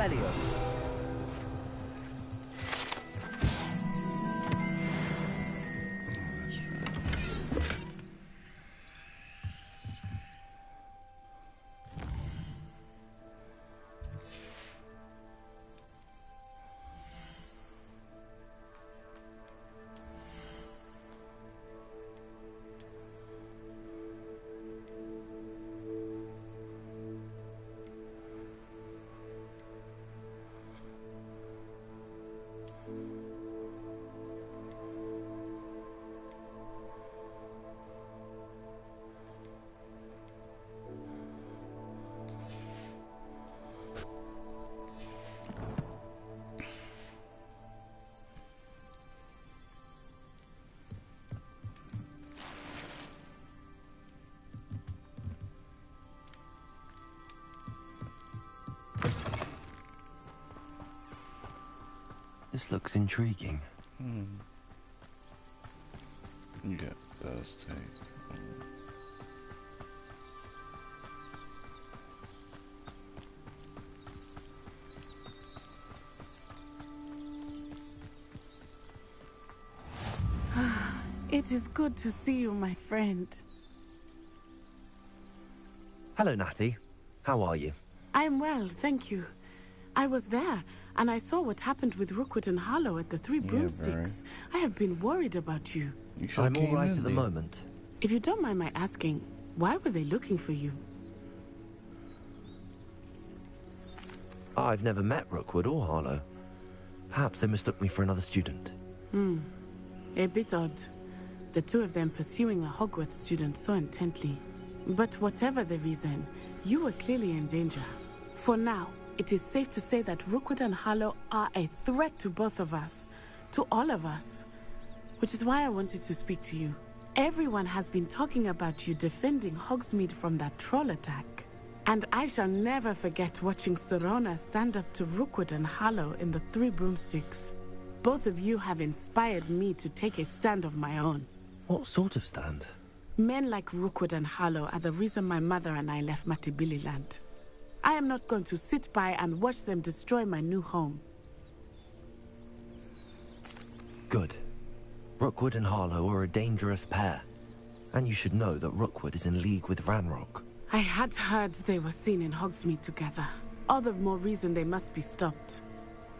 Revelio. This looks intriguing. Yeah, it does take. It is good to see you, my friend. Hello, Natty. How are you? I am well, thank you. I was there, and I saw what happened with Rookwood and Harlow at the Three Broomsticks. I have been worried about you. I'm all right at the moment. If you don't mind my asking, why were they looking for you? I've never met Rookwood or Harlow. Perhaps they mistook me for another student. A bit odd. The two of them pursuing a Hogwarts student so intently. But whatever the reason, you were clearly in danger. For now, it is safe to say that Rookwood and Harlow are a threat to both of us. To all of us. Which is why I wanted to speak to you. Everyone has been talking about you defending Hogsmeade from that troll attack. And I shall never forget watching Serona stand up to Rookwood and Harlow in the Three Broomsticks. Both of you have inspired me to take a stand of my own. What sort of stand? Men like Rookwood and Harlow are the reason my mother and I left Matabeleland. I am not going to sit by and watch them destroy my new home. Good. Rookwood and Harlow are a dangerous pair. And you should know that Rookwood is in league with Ranrock. I had heard they were seen in Hogsmeade together. All the more reason they must be stopped.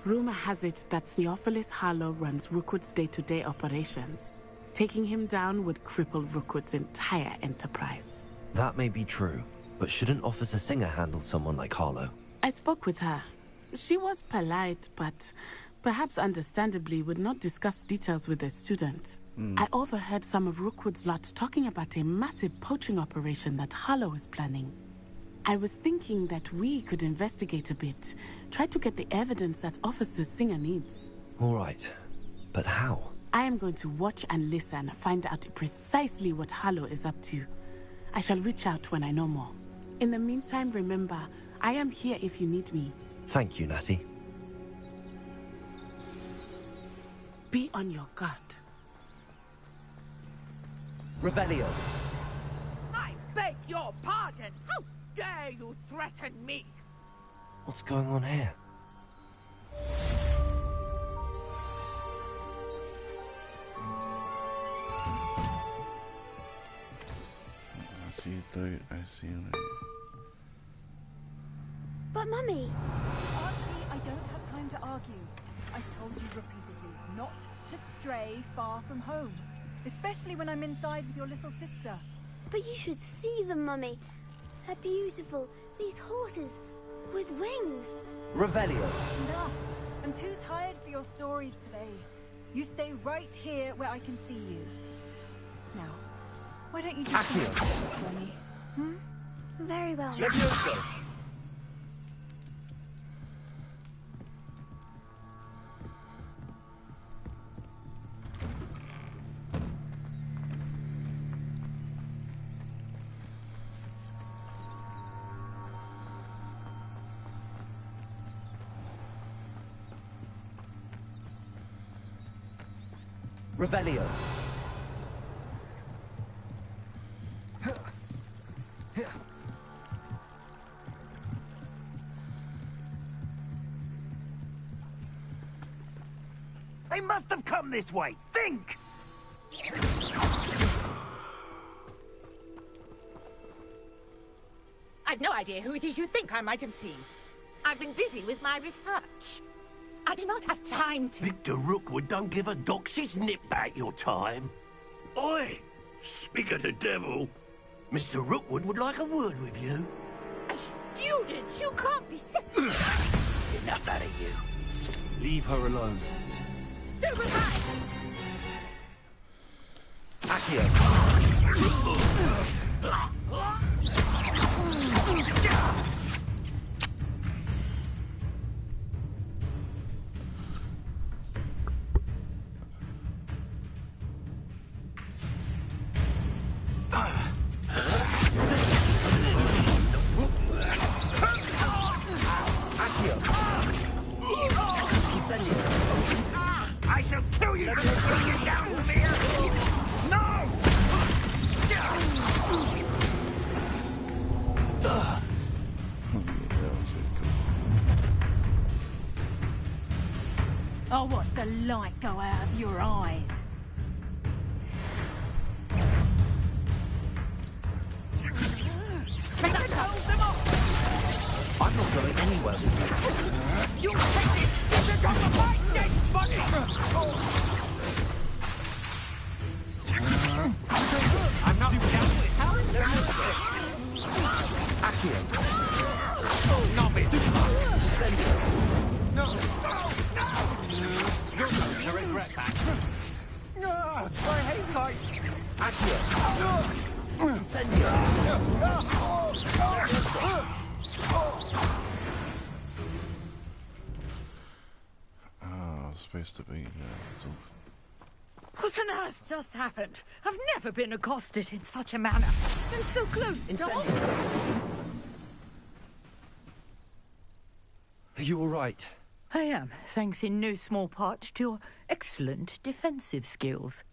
Rumor has it that Theophilus Harlow runs Rookwood's day-to-day operations. Taking him down would cripple Rookwood's entire enterprise. That may be true, but shouldn't Officer Singer handle someone like Harlow? I spoke with her. She was polite, but perhaps understandably would not discuss details with a student. I overheard some of Rookwood's lot talking about a massive poaching operation that Harlow is planning. I was thinking that we could investigate a bit, try to get the evidence that Officer Singer needs. All right, but how? I am going to watch and listen, find out precisely what Harlow is up to. I shall reach out when I know more. In the meantime, remember, I am here if you need me. Thank you, Natty. Be on your guard. Revelio. I beg your pardon! How dare you threaten me? What's going on here? I see third, I see late. But Mummy... Archie, I don't have time to argue. I've told you repeatedly not to stray far from home. Especially when I'm inside with your little sister. But you should see them, Mummy. They're beautiful. These horses with wings. Revelio. Enough. I'm too tired for your stories today. You stay right here where I can see you. Now, why don't you just come Accio. for me? Very well. Levioso. Revelio. They must have come this way. Think! I've no idea who it is you think I might have seen. I've been busy with my research. I do not have time to... Victor Rookwood don't give a doxy's nip back your time. Oi! Speak of the devil. Mr. Rookwood would like a word with you. A student? You can't be Enough out of you. Leave her alone. Stupefy! I shall kill you to bring you down from here! No! That was really cool. I'll watch the light go out of your eyes. I'm not going anywhere with you. You take this! This is on the right, dead body! I'm not down with how is that? Accio. Novice. Incendio. No! You're going to regret that. I hate heights! Accio. Incendio. Supposed to be What on earth just happened? I've never been accosted in such a manner. And so close to... Are you all right? I am, thanks in no small part to your excellent defensive skills.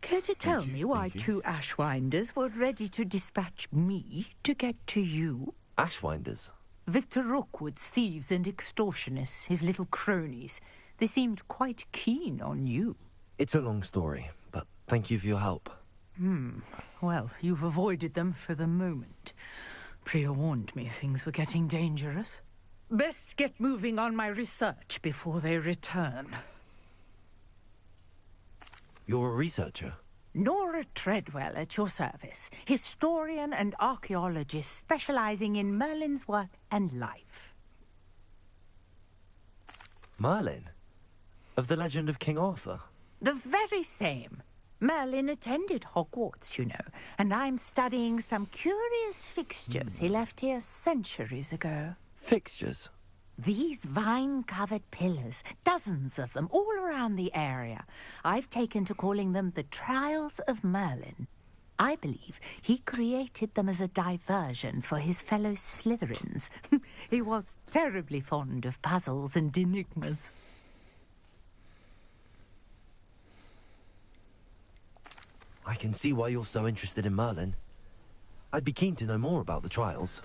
Care to tell me why two Ashwinders were ready to dispatch me to get to you? Ashwinders? Victor Rookwood's thieves and extortionists, his little cronies. They seemed quite keen on you. It's a long story, but thank you for your help. Well, you've avoided them for the moment. Priya warned me things were getting dangerous. Best get moving on my research before they return. You're a researcher? Nora Treadwell at your service. Historian and archaeologist specializing in Merlin's work and life. Merlin? Of the legend of King Arthur? The very same. Merlin attended Hogwarts, you know, and I'm studying some curious fixtures he left here centuries ago. Fixtures? These vine-covered pillars, dozens of them, all around the area. I've taken to calling them the Trials of Merlin. I believe he created them as a diversion for his fellow Slytherins. He was terribly fond of puzzles and enigmas. I can see why you're so interested in Merlin. I'd be keen to know more about the trials.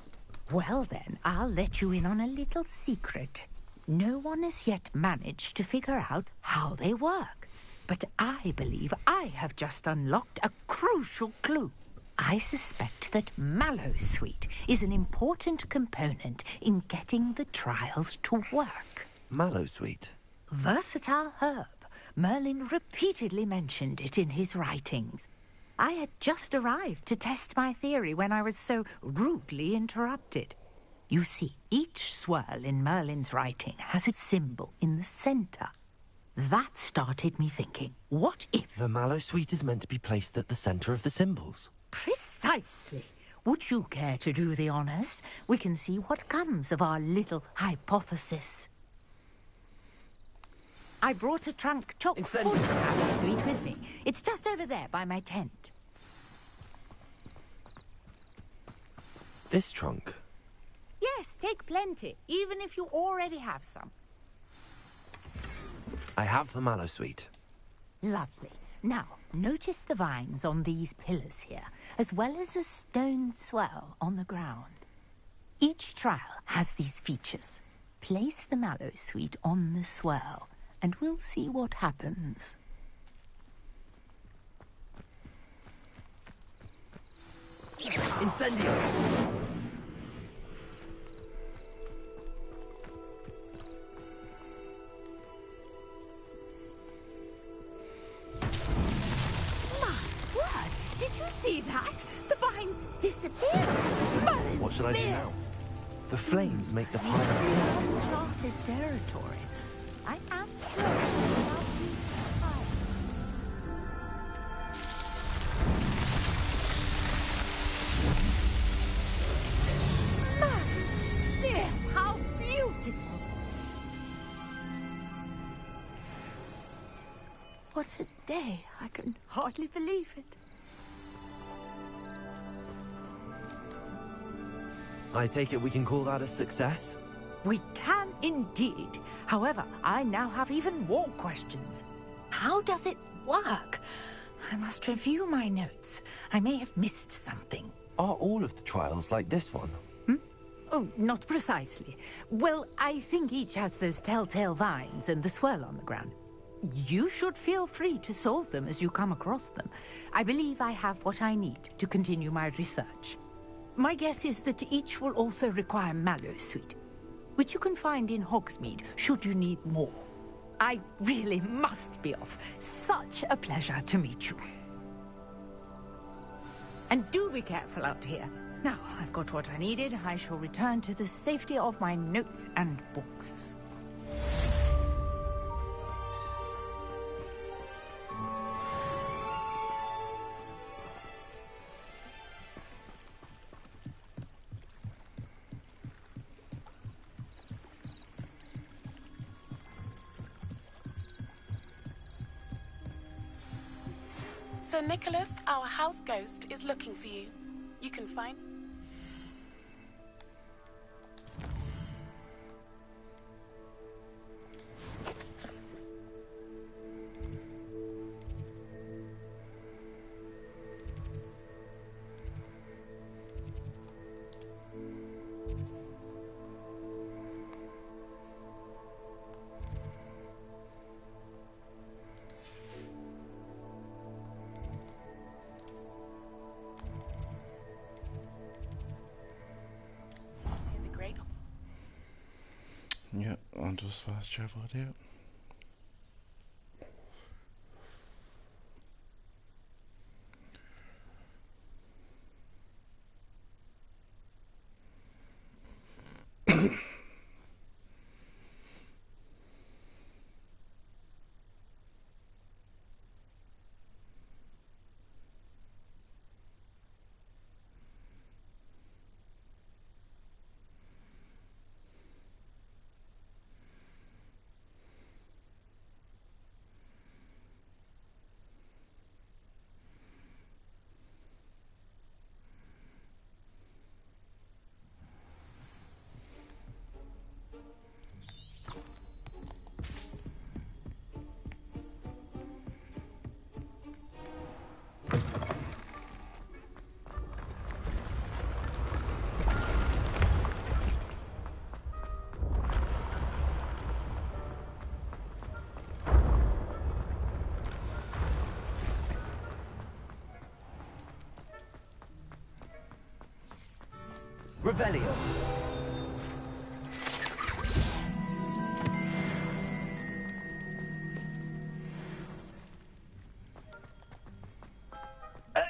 Well then, I'll let you in on a little secret. No one has yet managed to figure out how they work. But I believe I have just unlocked a crucial clue. I suspect that Mallowsweet is an important component in getting the trials to work. Mallowsweet? Versatile herb. Merlin repeatedly mentioned it in his writings. I had just arrived to test my theory when I was so rudely interrupted. You see, each swirl in Merlin's writing has its symbol in the center. That started me thinking, what if... The Mallowsweet is meant to be placed at the center of the symbols. Precisely. Would you care to do the honors? We can see what comes of our little hypothesis. I brought a trunk chock full of Mallowsweet with me. It's just over there by my tent. This trunk? Yes, take plenty, even if you already have some. I have the Mallowsweet. Lovely. Now, notice the vines on these pillars here, as well as a stone swell on the ground. Each trial has these features. Place the Mallowsweet on the swirl. and we'll see what happens. Incendio! Did you see that? The vines disappeared. What should I do now? The flames make the pyre sing. Uncharted territory. I am curious about these vines. There, how beautiful! What a day! I can hardly believe it. I take it we can call that a success? We can indeed. However, I now have even more questions. How does it work? I must review my notes. I may have missed something. Are all of the trials like this one? Oh, not precisely. Well, I think each has those telltale vines and the swirl on the ground. You should feel free to solve them as you come across them. I believe I have what I need to continue my research. My guess is that each will also require Mallowsweet, which you can find in Hogsmeade should you need more. I really must be off. Such a pleasure to meet you. And do be careful out here. Now, I've got what I needed. I shall return to the safety of my notes and books. Sir Nicholas, our house ghost, is looking for you. You can find... Ja, und das war's, Trevor, ja. Revelio.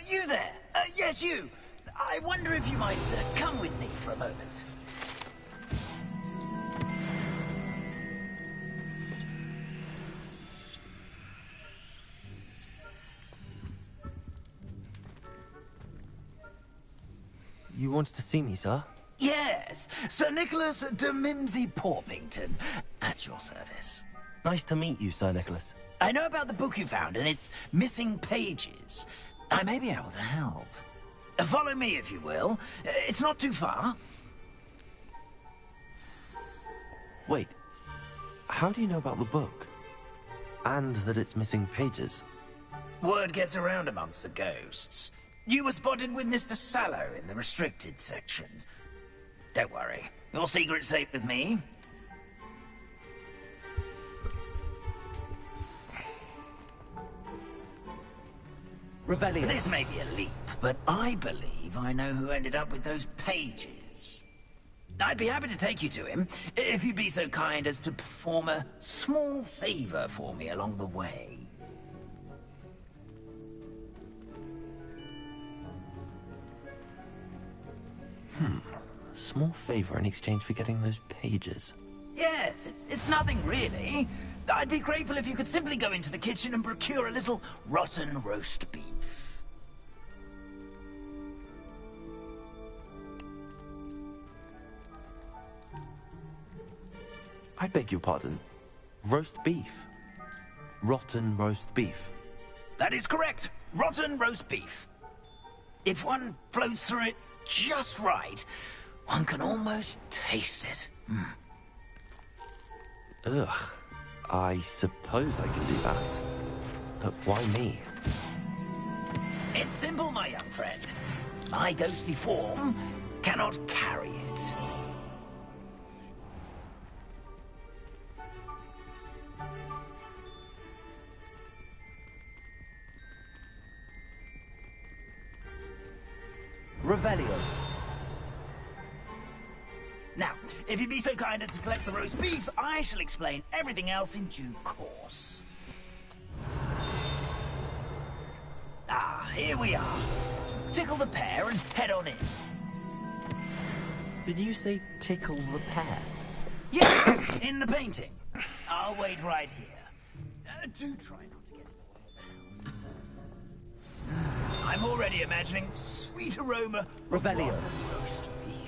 You there? Yes, you. I wonder if you might come with me for a moment. You wanted to see me, sir? Yes, Sir Nicholas de Mimsy Porpington, at your service. Nice to meet you, Sir Nicholas. I know about the book you found and its missing pages. I may be able to help. Follow me, if you will. It's not too far. Wait, how do you know about the book? And that it's missing pages? Word gets around amongst the ghosts. You were spotted with Mr. Sallow in the restricted section. Don't worry, your secret's safe with me. Revelio. This may be a leap, but I believe I know who ended up with those pages. I'd be happy to take you to him, if you'd be so kind as to perform a small favor for me along the way. A small favor in exchange for getting those pages. Yes, it's nothing really. I'd be grateful if you could simply go into the kitchen and procure a little rotten roast beef. I beg your pardon. Roast beef. Rotten roast beef. That is correct. Rotten roast beef. If one floats through it just right, one can almost taste it. Ugh. I suppose I can do that. But why me? It's simple, my young friend. My ghostly form cannot carry it. Revelio. Now, if you'd be so kind as to collect the roast beef, I shall explain everything else in due course. Ah, here we are. Tickle the pear and head on in. Did you say tickle the pear? Yes, in the painting. I'll wait right here. Do try not to get boiled out. I'm already imagining the sweet aroma of Revelio. rotten roast beef.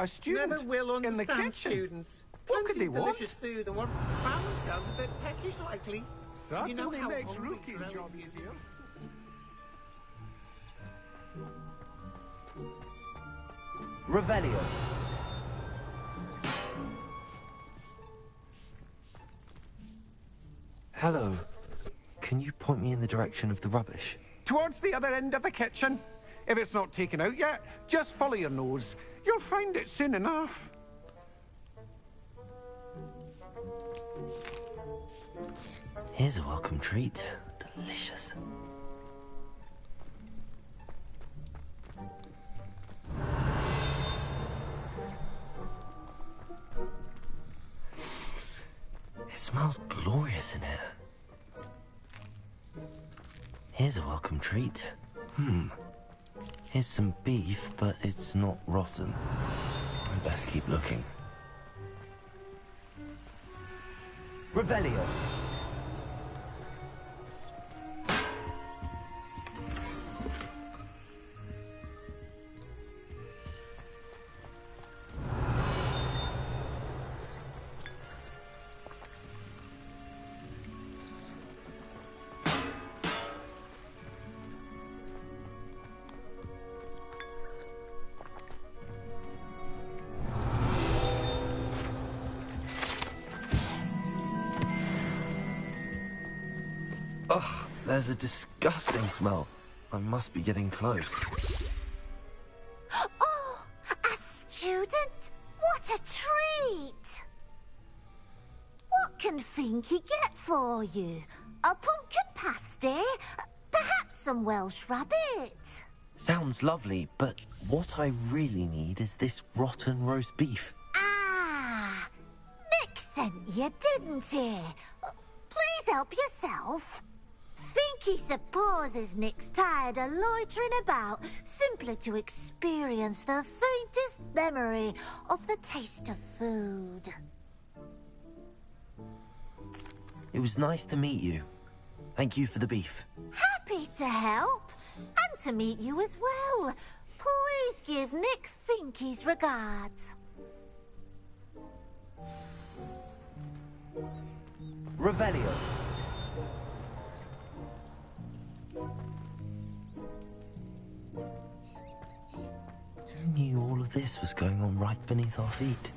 A student Never will in the understand kitchen. students. What could Plenty they of want? delicious food and want found themselves a bit peckish likely. Certainly you know how makes hungry Rookie's Grelly job is. easier. Revelio. Hello. Can you point me in the direction of the rubbish? Towards the other end of the kitchen. If it's not taken out yet, just follow your nose. You'll find it soon enough. Here's a welcome treat. Delicious. It smells glorious in here. Here's a welcome treat. Here's some beef, but it's not rotten. I best keep looking. Revelio. Ugh, there's a disgusting smell. I must be getting close. Oh, a student? What a treat! What can Finky get for you? A pumpkin pasty? Perhaps some Welsh rabbit? Sounds lovely, but what I really need is this rotten roast beef. Ah, Nick sent you, didn't he? Please help yourself. Finky supposes Nick's tired of loitering about simply to experience the faintest memory of the taste of food. It was nice to meet you. Thank you for the beef. Happy to help, and to meet you as well. Please give Nick Finky's regards. Revelio. Who knew all of this was going on right beneath our feet?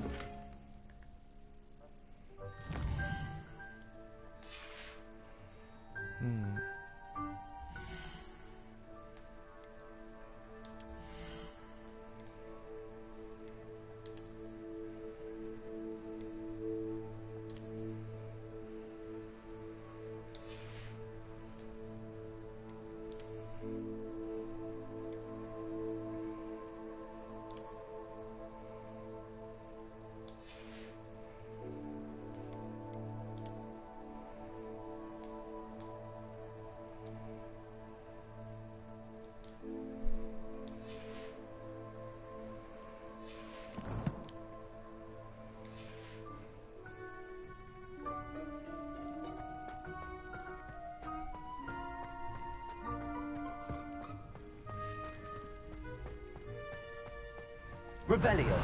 Revelio.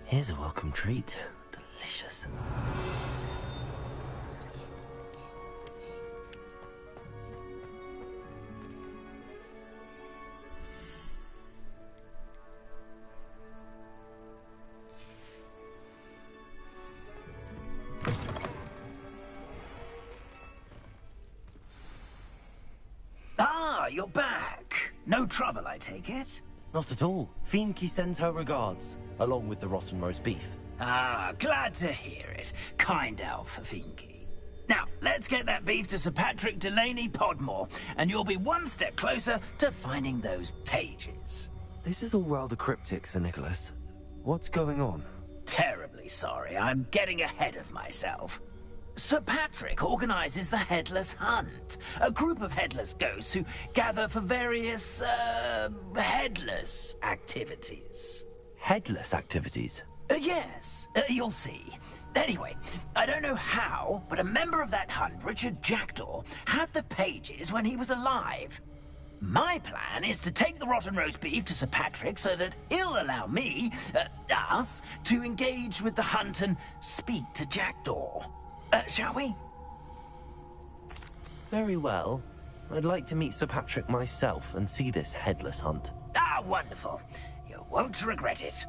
Here's a welcome treat. Delicious. Ah, you're back. No trouble, I take it? Not at all. Fienke sends her regards, along with the rotten roast beef. Ah, glad to hear it. Kind elf, Fienke. Now, let's get that beef to Sir Patrick Delaney Podmore, and you'll be one step closer to finding those pages. This is all rather cryptic, Sir Nicholas. What's going on? Terribly sorry, I'm getting ahead of myself. Sir Patrick organizes the Headless Hunt, a group of headless ghosts who gather for various, headless activities. Headless activities? Yes, you'll see. Anyway, I don't know how, but a member of that hunt, Richard Jackdaw, had the pages when he was alive. My plan is to take the rotten roast beef to Sir Patrick so that he'll allow me, us, to engage with the hunt and speak to Jackdaw. Shall we? Very well. I'd like to meet Sir Patrick myself and see this headless hunt. Ah, wonderful. You won't regret it.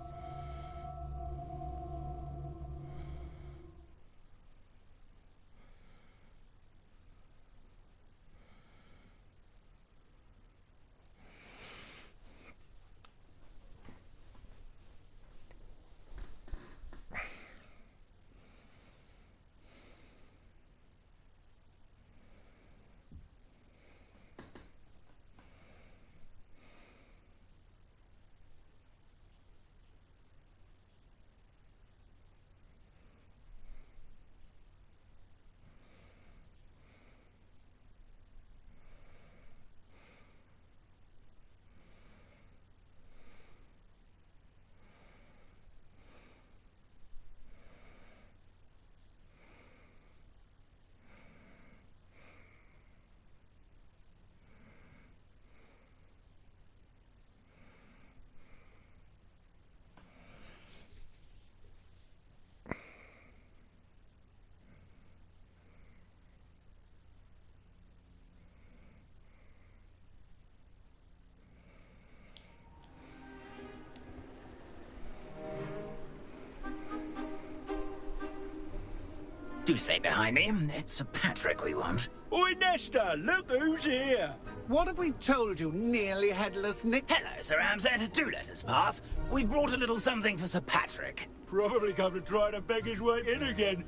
Do stay behind me. It's Sir Patrick we want. Oi, Nesta, look who's here. What have we told you, nearly headless Nick? Hello, Sir Ramsay. Do let us pass. We've brought a little something for Sir Patrick. Probably come to try to beg his way in again.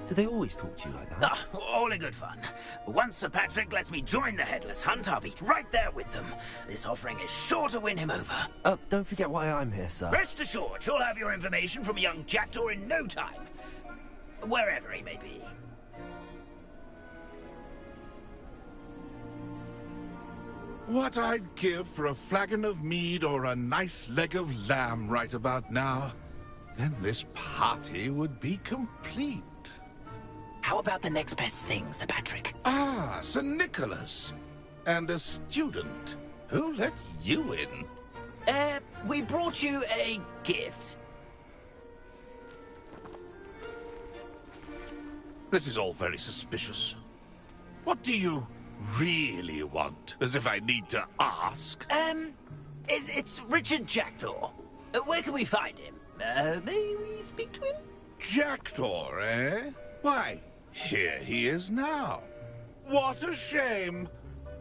Do they always talk to you like that? Ah, all in good fun. Once Sir Patrick lets me join the Headless Hunt, I'll be right there with them. This offering is sure to win him over. Don't forget why I'm here, sir. Rest assured, you'll have your information from a young Jackdaw in no time. Wherever he may be. What I'd give for a flagon of mead or a nice leg of lamb right about now. Then this party would be complete. How about the next best thing, Sir Patrick? Ah, Sir Nicholas. And a student. Who let you in? We brought you a gift. This is all very suspicious. What do you really want? As if I need to ask. It's Richard Jackdaw. Where can we find him? May we speak to him? Jackdaw, eh? Why, here he is now. What a shame.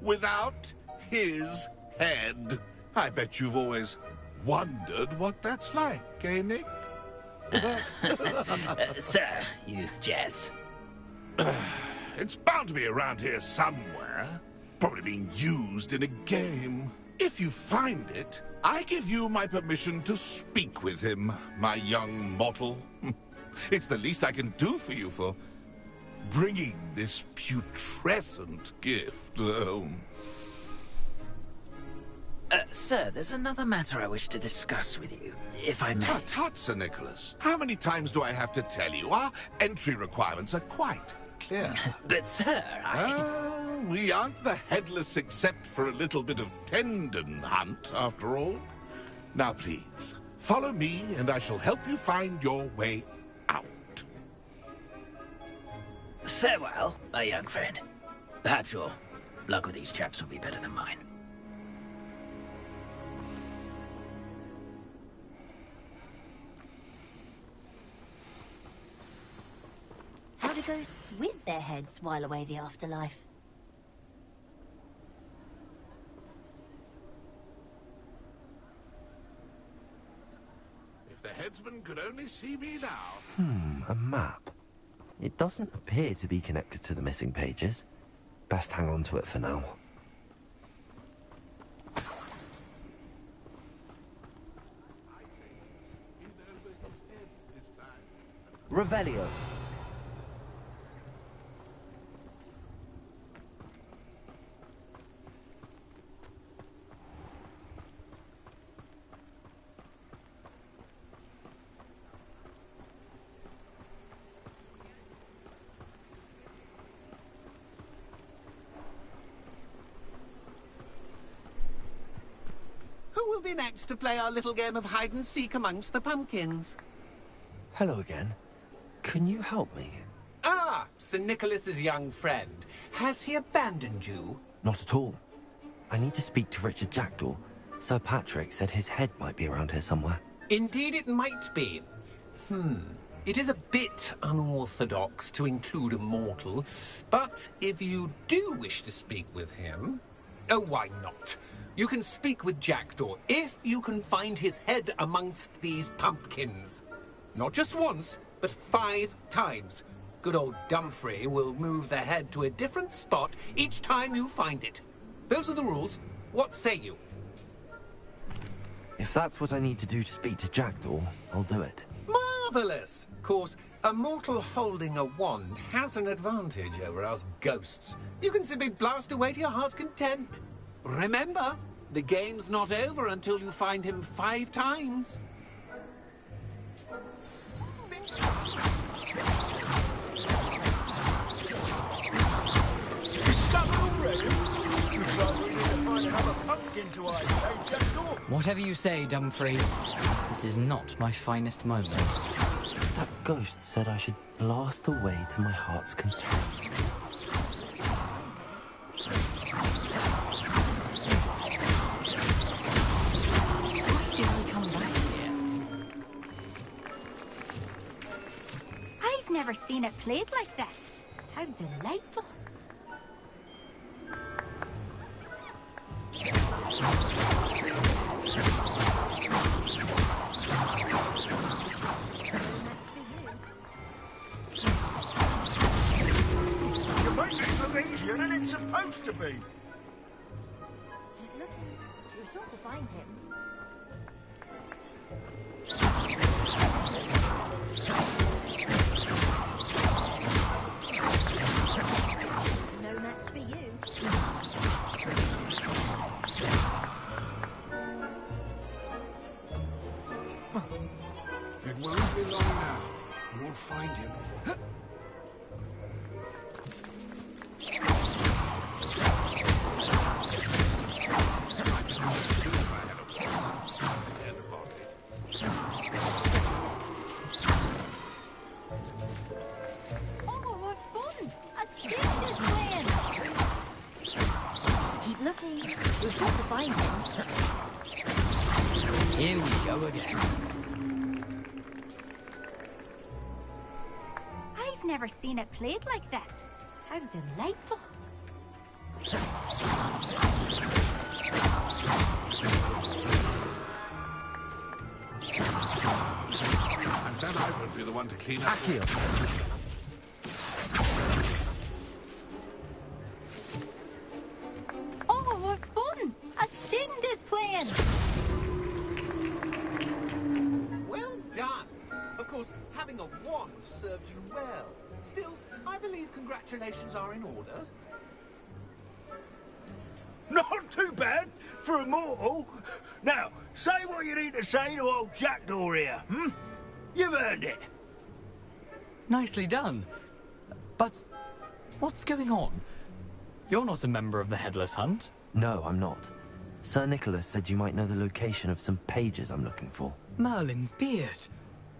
Without his head. I bet you've always wondered what that's like, eh, Nick? Sir, you jest. It's bound to be around here somewhere. Probably being used in a game. If you find it, I give you my permission to speak with him, my young mortal. It's the least I can do for you for bringing this putrescent gift home. Sir, there's another matter I wish to discuss with you, if I may. Tut, Sir Nicholas. How many times do I have to tell you? Our entry requirements are quite clear. But, sir, We aren't the headless except for a little bit of tendon hunt, after all. Now, please, follow me, and I shall help you find your way out. Farewell, my young friend. Perhaps your luck with these chaps will be better than mine. How do ghosts with their heads while away the afterlife? If the headsman could only see me now. A map. It doesn't appear to be connected to the missing pages. Best hang on to it for now. Revelio. Who will be next to play our little game of hide-and-seek amongst the pumpkins? Hello again. Can you help me? Ah, Sir Nicholas's young friend. Has he abandoned you? Not at all. I need to speak to Richard Jackdaw. Sir Patrick said his head might be around here somewhere. Indeed it might be. It is a bit unorthodox to include a mortal, but if you do wish to speak with him... Oh, why not? You can speak with Jackdaw if you can find his head amongst these pumpkins. Not just once, but 5 times. Good old Dumfrey will move the head to a different spot each time you find it. Those are the rules. What say you? If that's what I need to do to speak to Jackdaw, I'll do it. Marvellous! Of course, a mortal holding a wand has an advantage over us ghosts. You can simply blast away to your heart's content. Remember, the game's not over until you find him 5 times. Whatever you say, Dumfrey. This is not my finest moment. That ghost said I should blast away to my heart's content. Why did I come back here? I've never seen it played like this. How delightful. You make this look easier than it's supposed to be. Keep looking. You're sure to find him. No match for you. It won't be long now. We'll find him. Oh, what fun! A stick is playing. Keep looking. You're sure to find him. Here we go again. I've never seen it played like this. How delightful. And then I won't be the one to clean up. Oh, what fun! A student is playing. Well done. Of course, having a wand served you well. Still, I believe congratulations are in order. Not too bad for a mortal. Now, say what you need to say to old Jackdaw here, You've earned it. Nicely done. But What's going on? You're not a member of the Headless Hunt. No, I'm not. Sir Nicholas said you might know the location of some pages I'm looking for. Merlin's beard.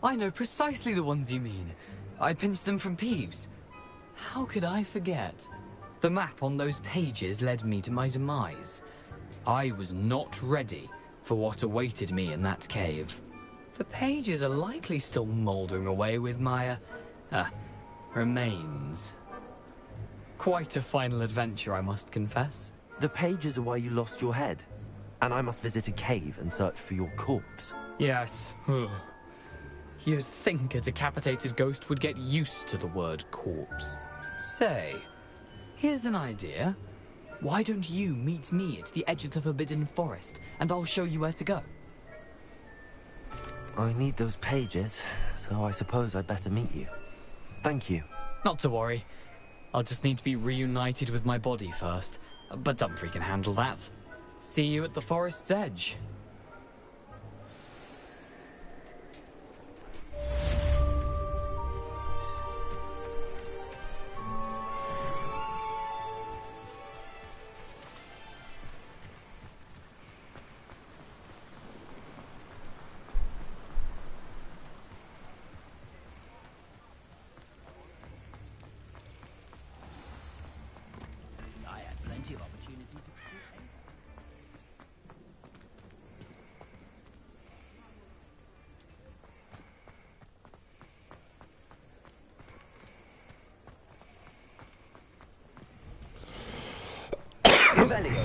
I know precisely the ones you mean. I pinched them from Peeves. How could I forget? The map on those pages led me to my demise. I was not ready for what awaited me in that cave. The pages are likely still mouldering away with my, remains. Quite a final adventure, I must confess. The pages are why you lost your head, and I must visit a cave and search for your corpse. Yes. You'd think a decapitated ghost would get used to the word corpse. Say, here's an idea. Why don't you meet me at the edge of the Forbidden Forest, and I'll show you where to go? I need those pages, so I suppose I'd better meet you. Thank you. Not to worry. I'll just need to be reunited with my body first. But Dumfries can handle that. See you at the forest's edge. I had plenty of opportunity to pursue anything. Revelio.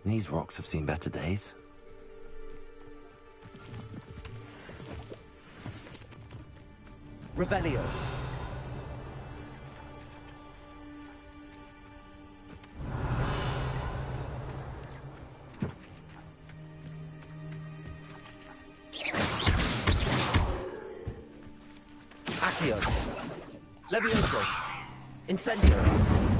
These rocks have seen better days. Revelio. Accio. Levioso. Incendio.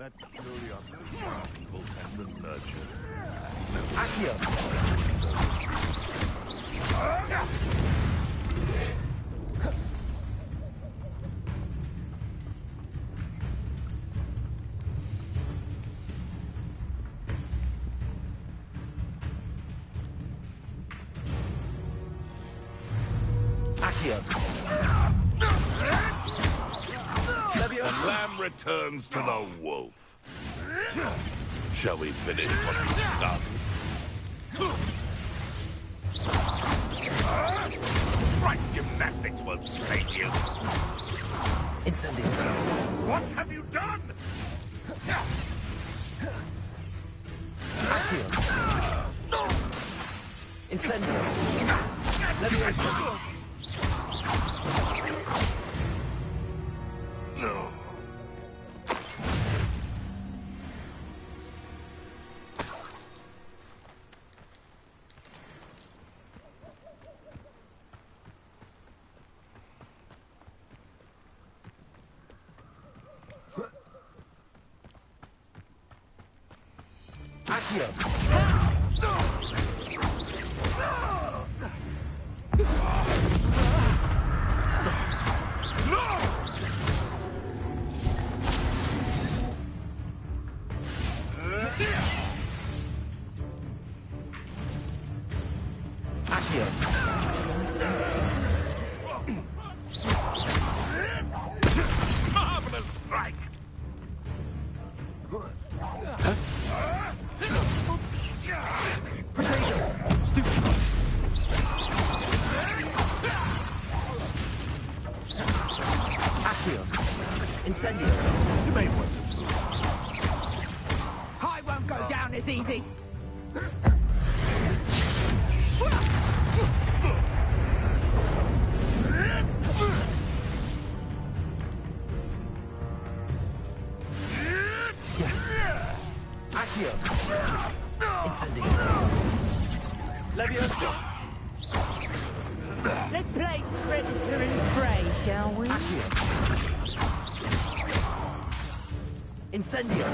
That curiosity will tend to nurture. Accio. The lamb returns to the wolf. Shall we finish what we started? Trite gymnastics won't save you. Incendio. What have you done? Accio. Incendio. Levioso. No. Accio. Marvelous strike! Accio. Incendio. You may want to. I won't go down as easy. Yes. Accio. Incendio. Levioso. Let's play predator and prey, shall we? Accio. Incendio.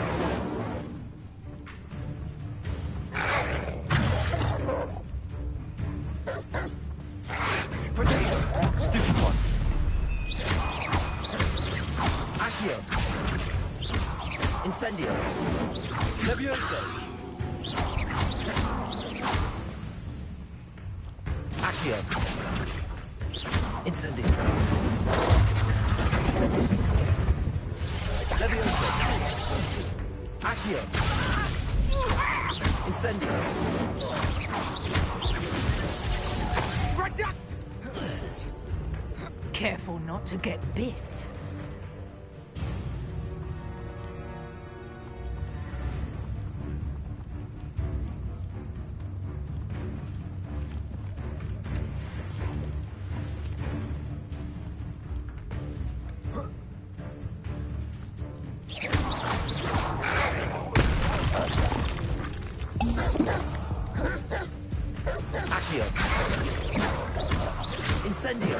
Potato. Stupid one. Accio. Incendio. Levioso. Accio. Incendio. Levioso. Accio. Incendio. Reduct! Careful not to get bit. Accio. Incendio.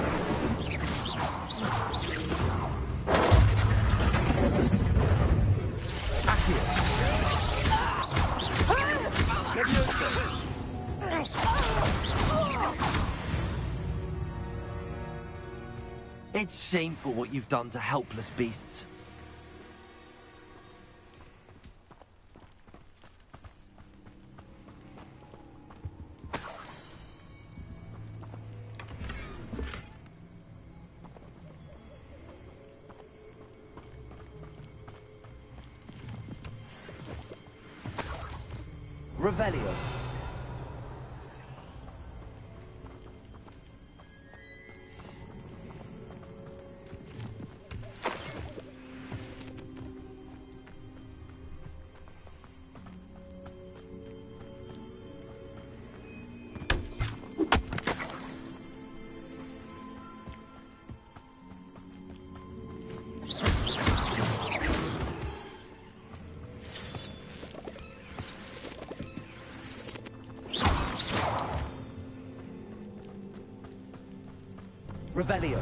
Accio. Levioso. It's shameful what you've done to helpless beasts. Revelio. Revelio.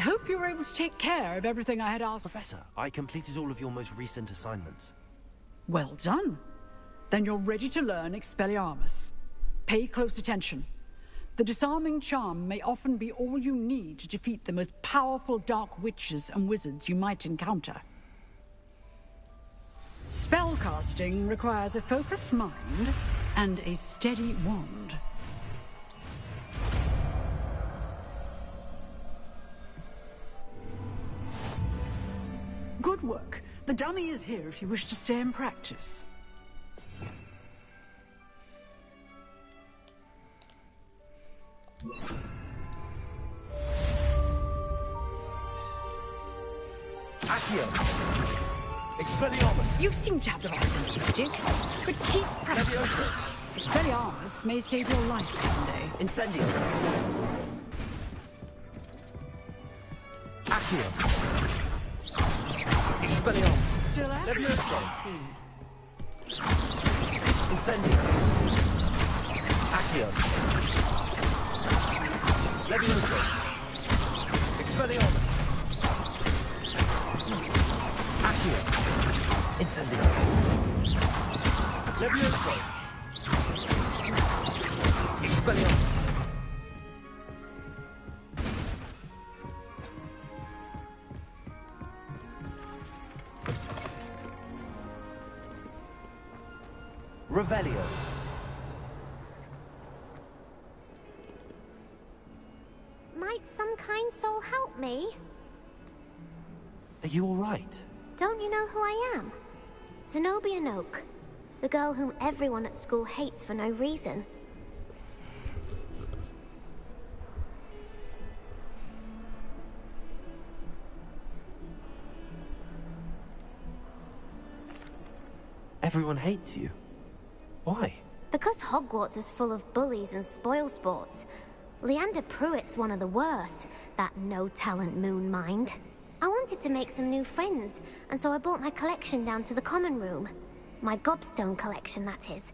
hope you were able to take care of everything I had asked. Professor, I completed all of your most recent assignments. Well done. Then you're ready to learn Expelliarmus. Pay close attention. The disarming charm may often be all you need to defeat the most powerful dark witches and wizards you might encounter. Spellcasting requires a focused mind and a steady wand. Good work. The dummy is here if you wish to stay and practice. Accio! Expelliarmus! You seem to have the right linguistic, but keep practicing. Expelliarmus may save your life someday. Incendio! Accio! Expelliarmus! Still at it? Levioso! I see. Incendio! Accio! Levioso! Expelliarmus! Accio! Incendio! Levioso! Expelliarmus! Revelio. Might some kind soul help me? Are you all right? Don't you know who I am? Zenobia Noak, the girl whom everyone at school hates for no reason. Everyone hates you. Why? Because Hogwarts is full of bullies and spoilsports. Leander Pruitt's one of the worst, that no-talent moon mind. I wanted to make some new friends, and so I brought my collection down to the common room. My gobstone collection, that is.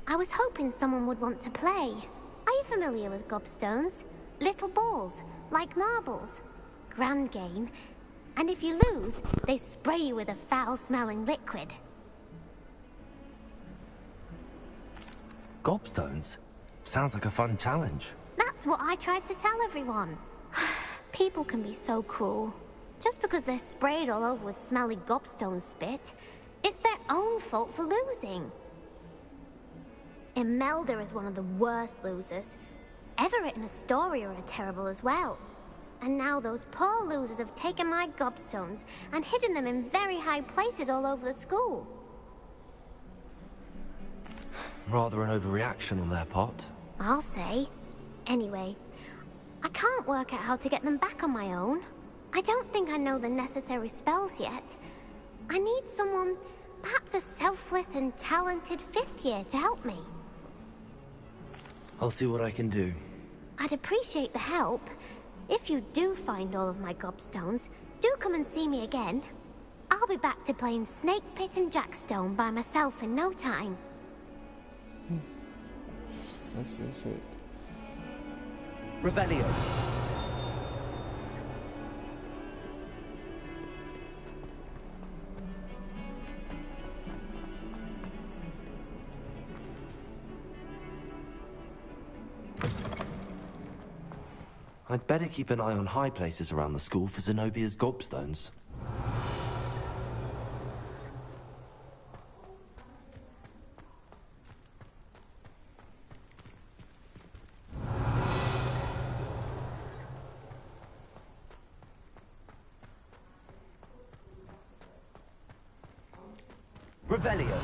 I was hoping someone would want to play. Are you familiar with gobstones? Little balls, like marbles. Grand game. And if you lose, they spray you with a foul-smelling liquid. Gobstones? Sounds like a fun challenge. That's what I tried to tell everyone. People can be so cruel. Just because they're sprayed all over with smelly gobstone spit, it's their own fault for losing. Imelda is one of the worst losers. Everett and Astoria are terrible as well. And now those poor losers have taken my gobstones and hidden them in very high places all over the school. Rather an overreaction on their part. I'll say. Anyway, I can't work out how to get them back on my own. I don't think I know the necessary spells yet. I need someone, perhaps a selfless and talented 5th year to help me. I'll see what I can do. I'd appreciate the help. If you do find all of my gobstones, do come and see me again. I'll be back to playing Snake Pit and Jackstone by myself in no time. That's so sick. Revelio. I'd better keep an eye on high places around the school for Zenobia's gobstones. Revelio.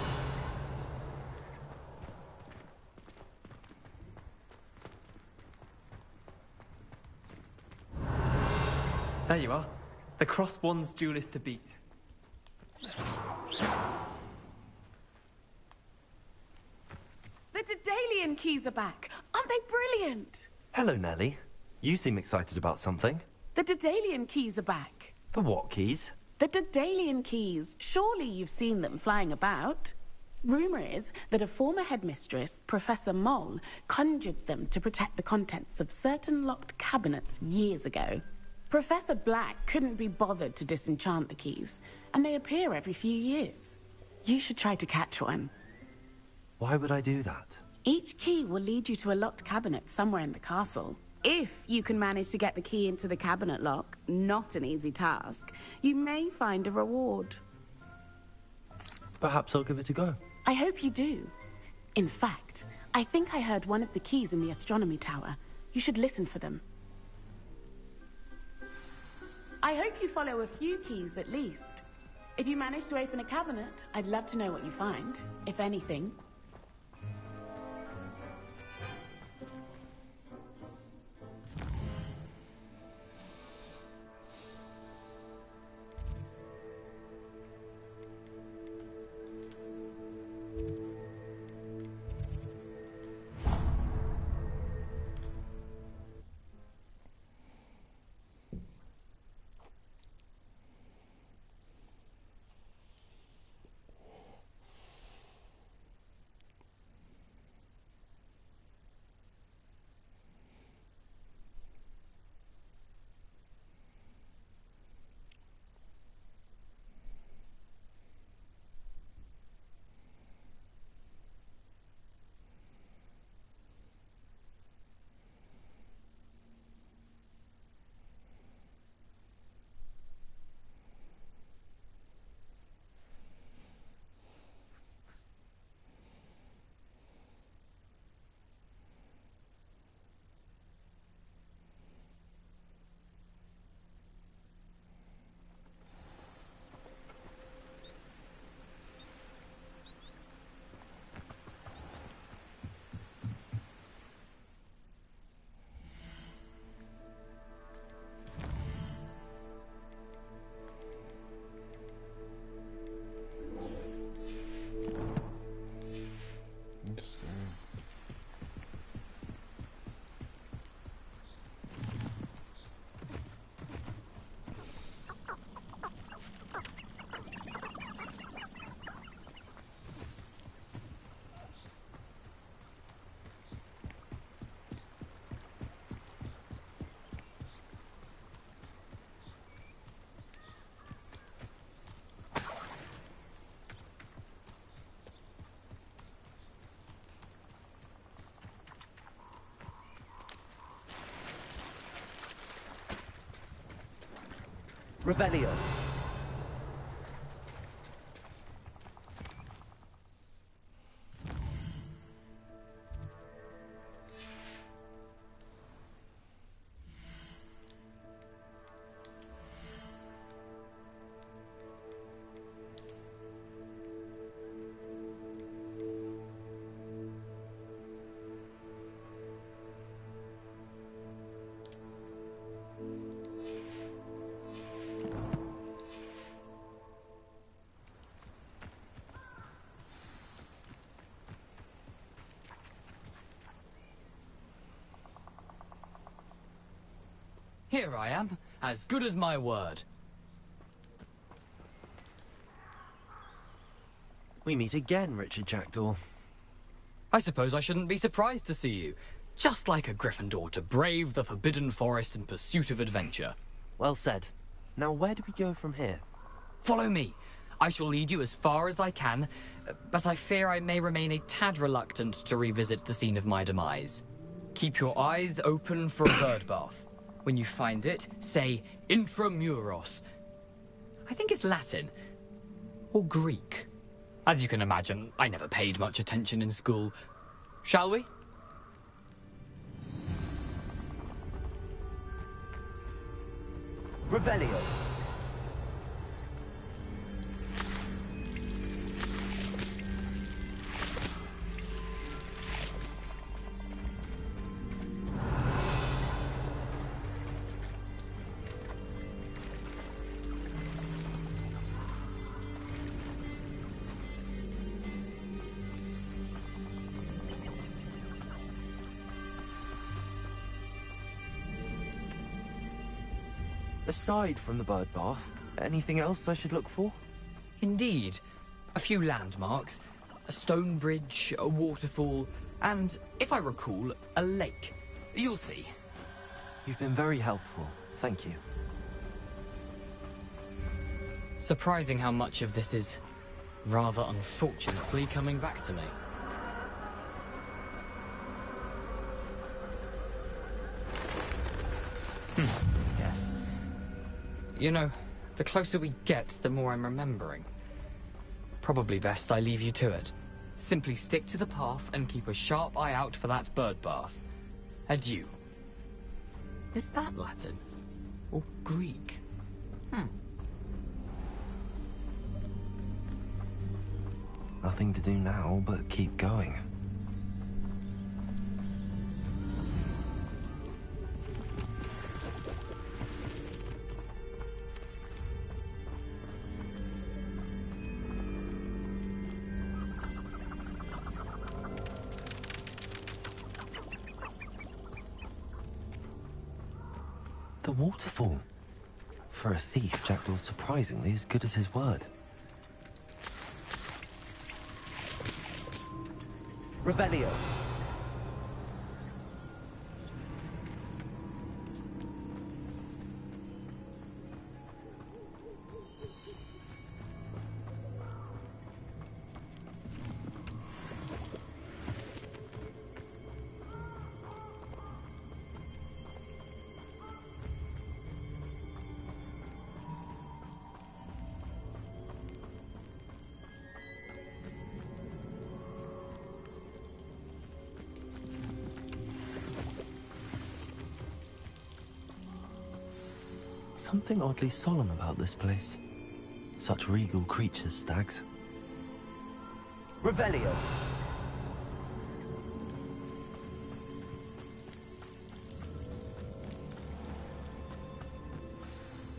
There you are. The cross one's duelist to beat. The Daedalian keys are back. Aren't they brilliant? Hello, Nellie. You seem excited about something. The Daedalian keys are back. The what keys? The Daedalian keys. Surely you've seen them flying about. Rumor is that a former headmistress, Professor Moll, conjured them to protect the contents of certain locked cabinets years ago. Professor Black couldn't be bothered to disenchant the keys, and they appear every few years. You should try to catch one. Why would I do that? Each key will lead you to a locked cabinet somewhere in the castle. If you can manage to get the key into the cabinet lock, not an easy task, you may find a reward. Perhaps I'll give it a go. I hope you do. In fact, I think I heard one of the keys in the astronomy tower. You should listen for them. I hope you follow a few keys at least. If you manage to open a cabinet, I'd love to know what you find, if anything. Revelio. Here I am, as good as my word. We meet again, Richard Jackdaw. I suppose I shouldn't be surprised to see you. Just like a Gryffindor to brave the Forbidden Forest in pursuit of adventure. Well said. Now where do we go from here? Follow me. I shall lead you as far as I can, but I fear I may remain a tad reluctant to revisit the scene of my demise. Keep your eyes open for a bird bath. When you find it, say intramuros. I think it's Latin. Or Greek. As you can imagine, I never paid much attention in school. Shall we? Revelio. Aside from the bird bath, anything else I should look for? Indeed. A few landmarks, a stone bridge, a waterfall, and, if I recall, a lake. You'll see. You've been very helpful. Thank you. Surprising how much of this is, rather unfortunately, coming back to me. Yes. You know, the closer we get, the more I'm remembering. Probably best I leave you to it. Simply stick to the path and keep a sharp eye out for that bird bath. Adieu. Is that Latin? Or Greek? Nothing to do now but keep going. The waterfall. For a thief, Jackdaw's surprisingly as good as his word. Revelio. Something oddly solemn about this place. Such regal creatures, stags. Revelio.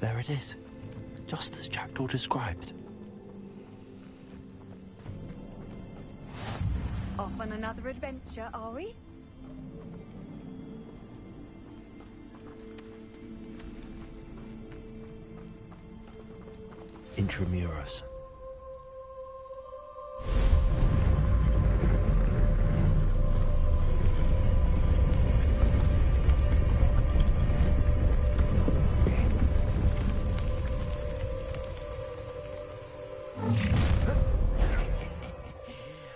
There it is. Just as Jackdaw described. Off on another adventure, are we? Intramuros.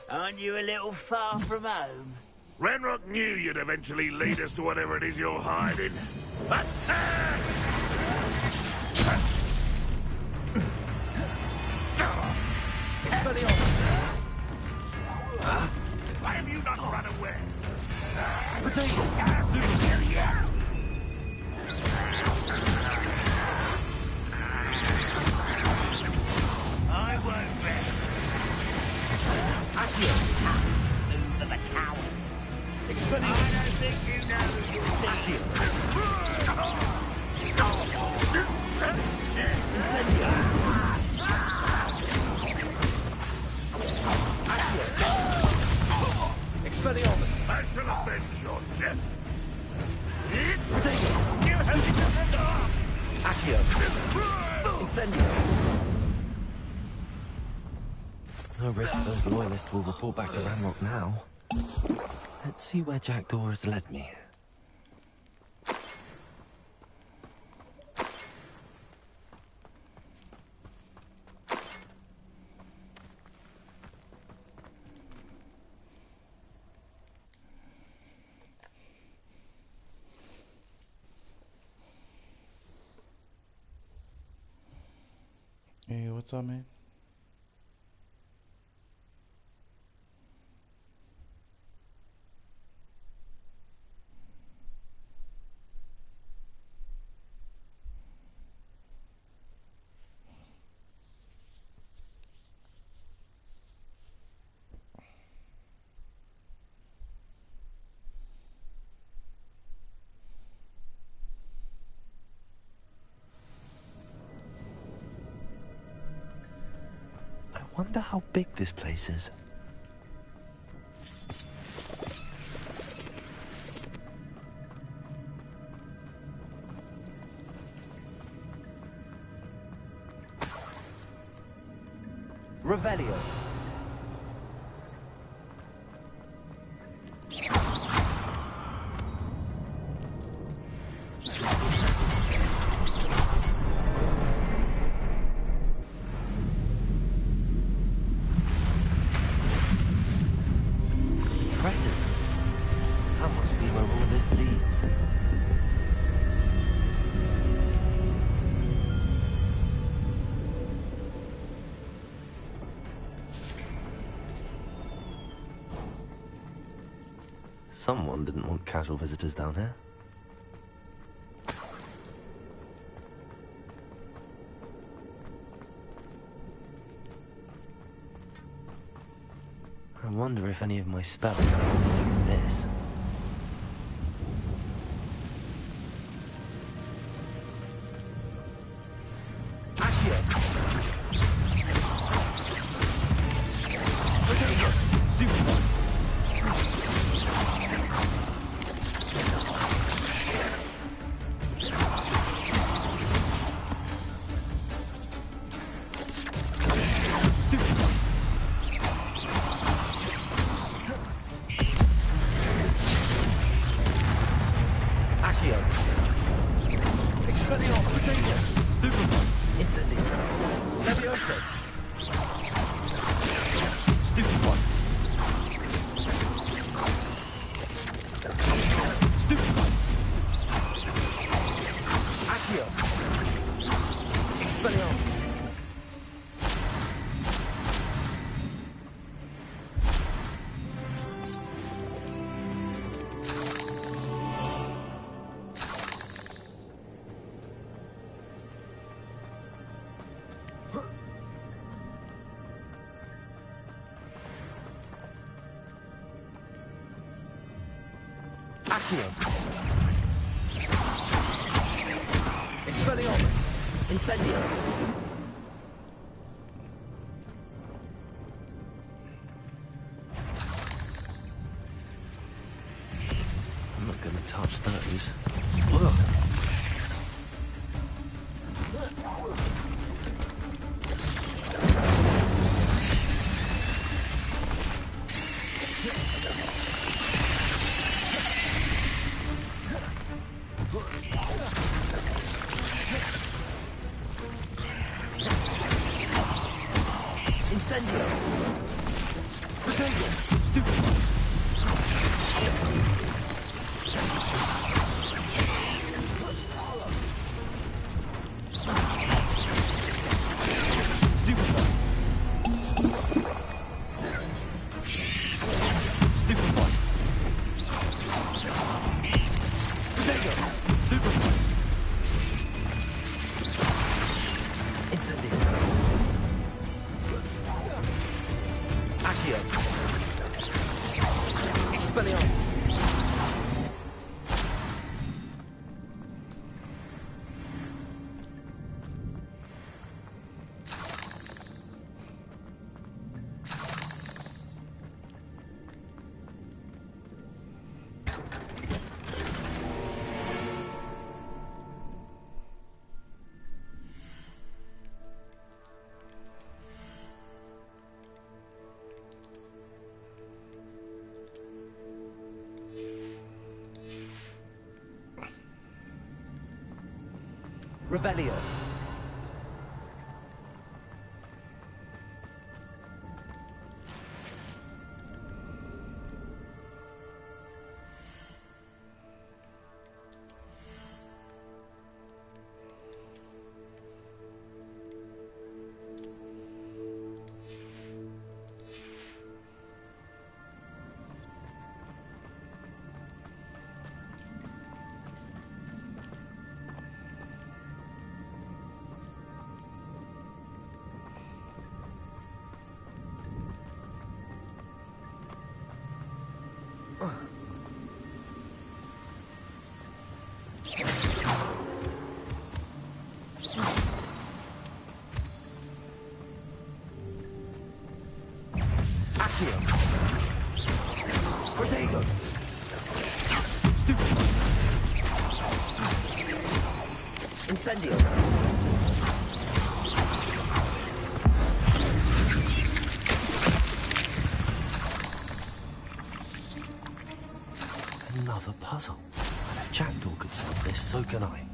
Aren't you a little far from home? Renrock knew you'd eventually lead us to whatever it is you're hiding. Attack! Why have you not run away? Here yet. I won't rest. Move of a coward. I don't think you know who you're Expelliarmus! I shall avenge your death. Accio! Incendio! No risk those loyalists will report back to Ranrock now. Let's see where Jackdaw has led me. Hey, what's up, man? I wonder how big this place is. Revelio. this leads. Someone didn't want casual visitors down here. I wonder if any of my spells are from this. Expelliarmus! Incendio! I'm not gonna touch those. Ugh. Incendio! Potato! Stupid! Revelio. Potato! Stupid! Incendio! Another puzzle. And if Jackdaw could solve this, so can I.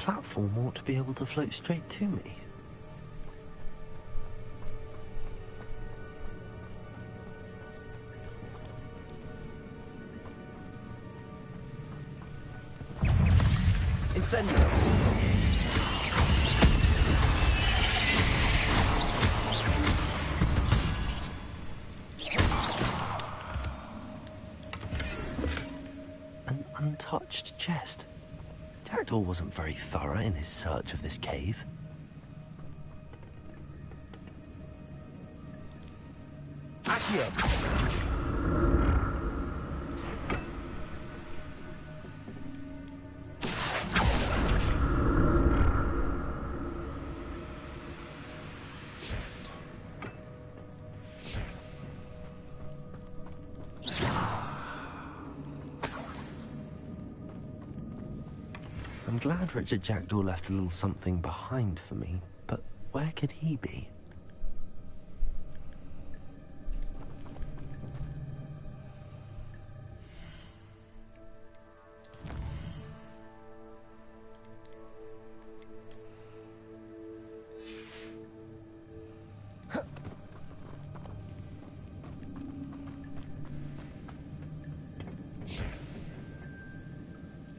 platform ought to be able to float straight to me. Incendio. An untouched chest. Jackdaw wasn't very thorough in his search of this cave. Accio. I'm glad Richard Jackdaw left a little something behind for me, but where could he be?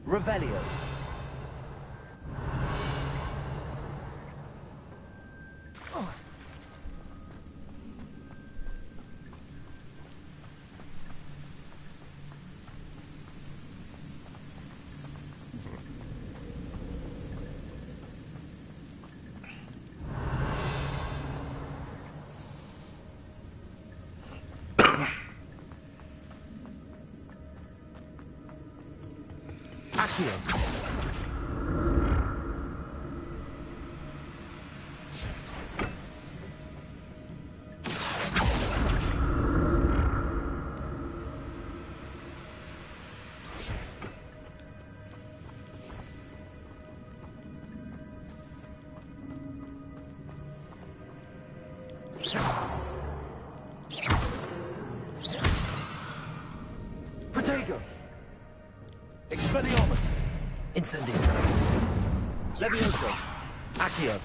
Revelio. Accio. Protego. Expelliarmus. Incendio. Levioso. Accio.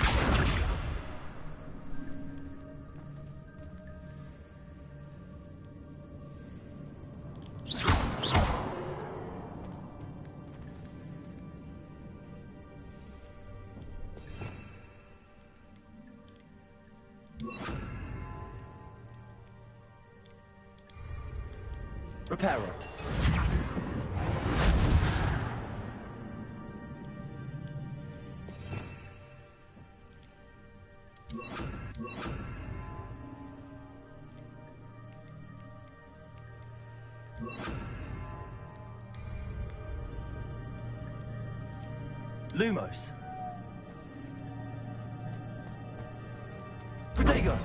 Reparo. Lumos. Protego.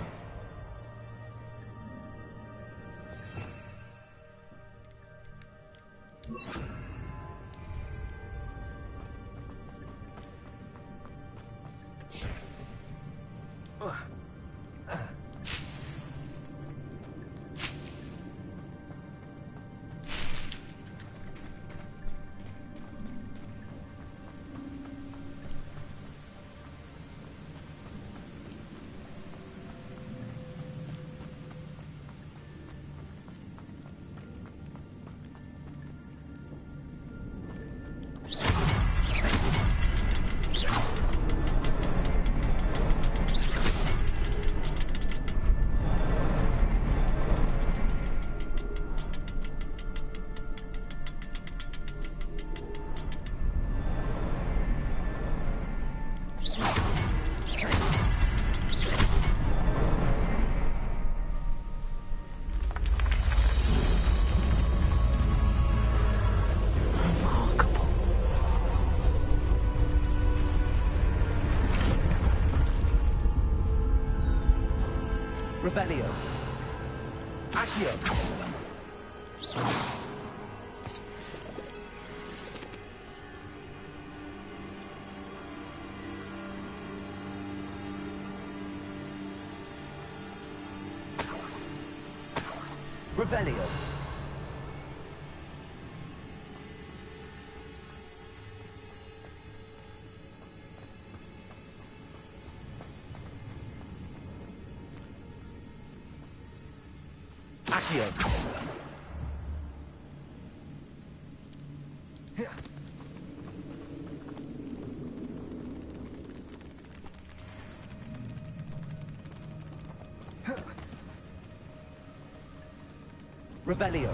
Revelio. Accio. Revelio. Accio. Revelio.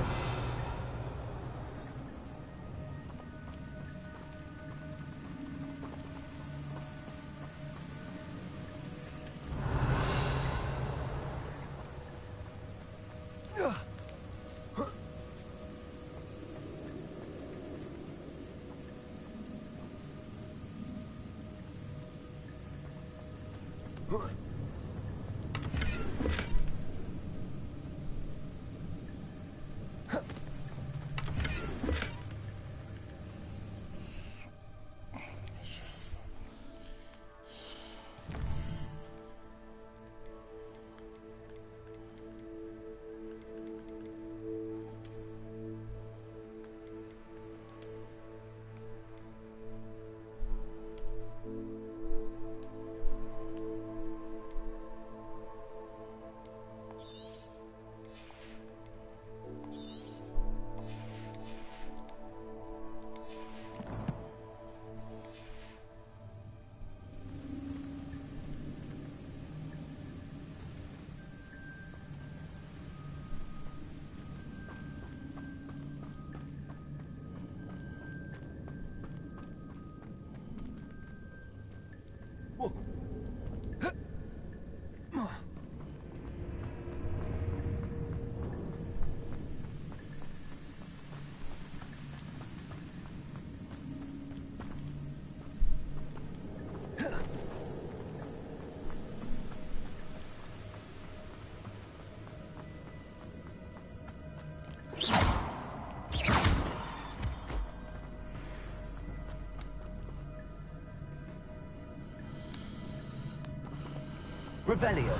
Revelio.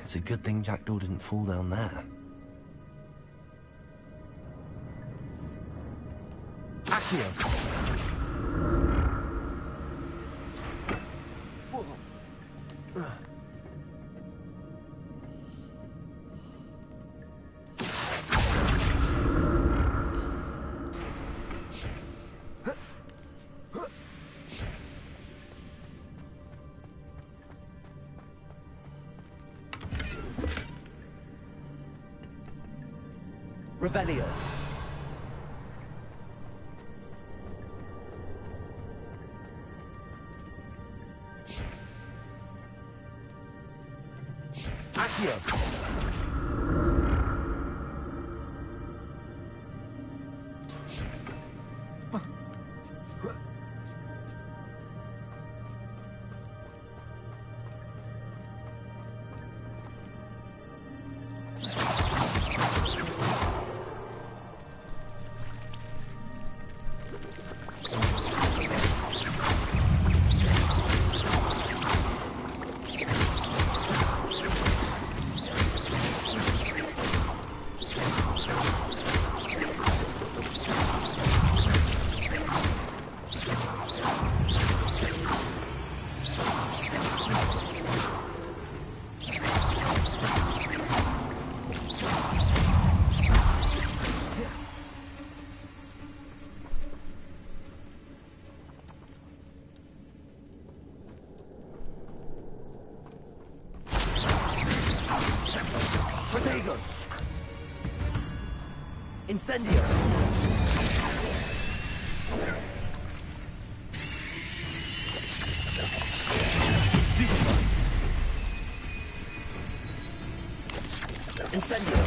It's a good thing Jackdaw didn't fall down there. Accio. Revelio. Accio. Protego. Incendio. Incendio.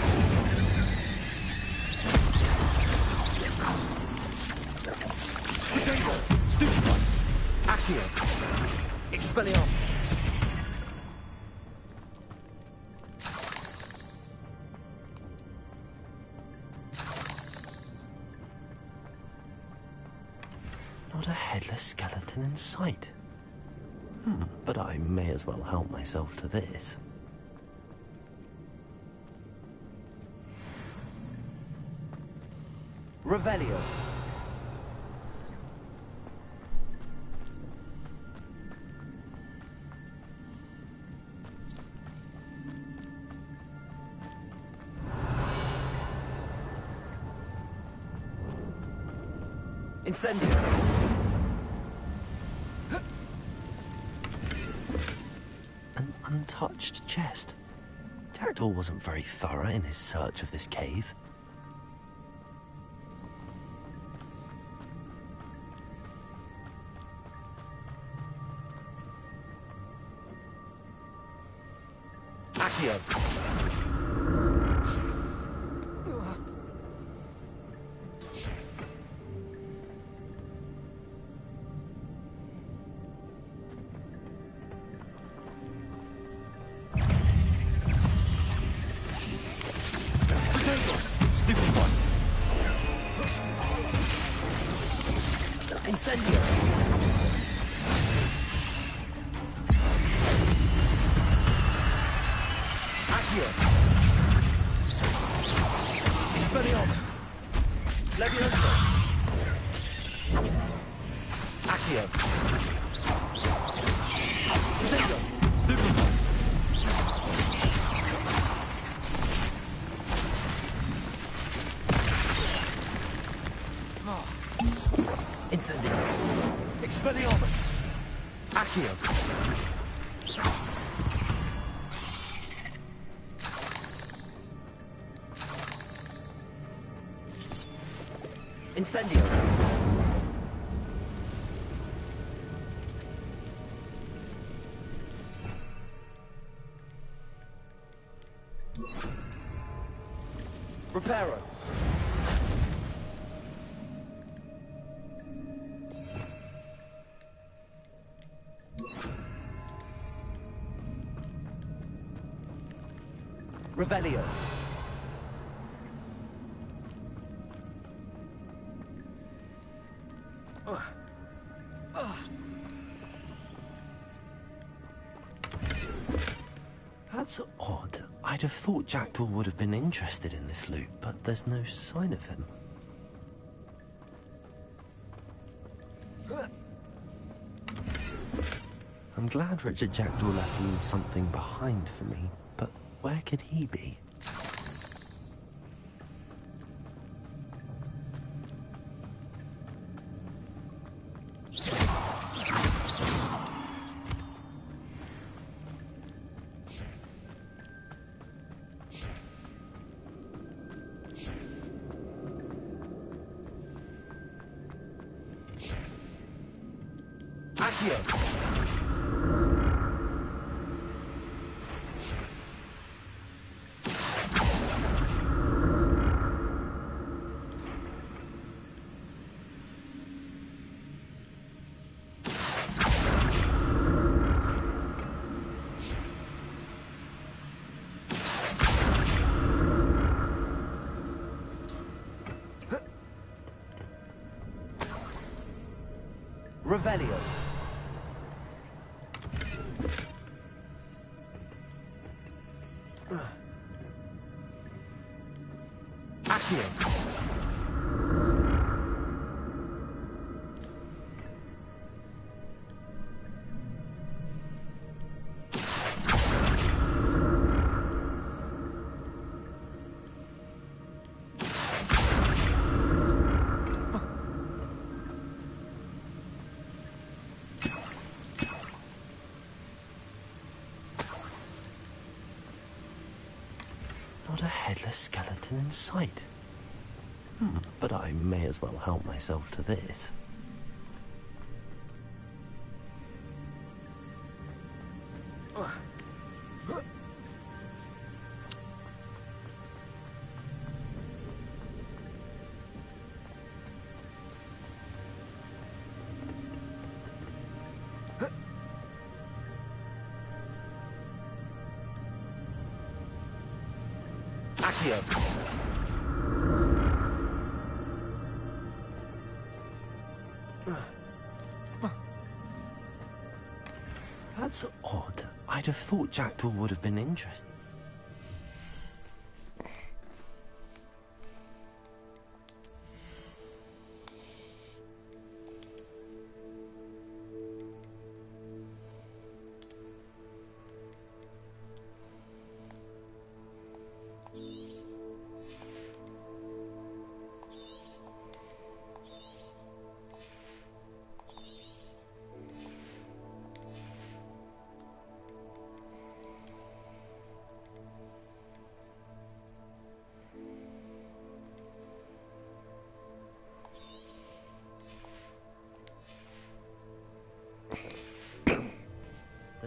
Protego. Stupefy. Accio. Expelliarmus. Not a headless skeleton in sight. But I may as well help myself to this. Revelio. Incendio. An untouched chest. Jackdaw wasn't very thorough in his search of this cave. Accio. Stupid one. Incendio. Accio. Expelliarmus. Levioso. Accio. Incendio. Stupid one. Incendio. Expelliarmus. Accio. Incendio. Reparo. Revelio. That's odd. I'd have thought Jackdaw would have been interested in this loot, but there's no sign of him. I'm glad Richard Jackdaw left a little something behind for me, but where could he be? Accio. Revelio. Accio. Not a headless skeleton in sight. But I may as well help myself to this. Accio. That's odd. I'd have thought Jackdaw would have been interested.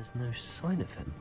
there's no sign of him.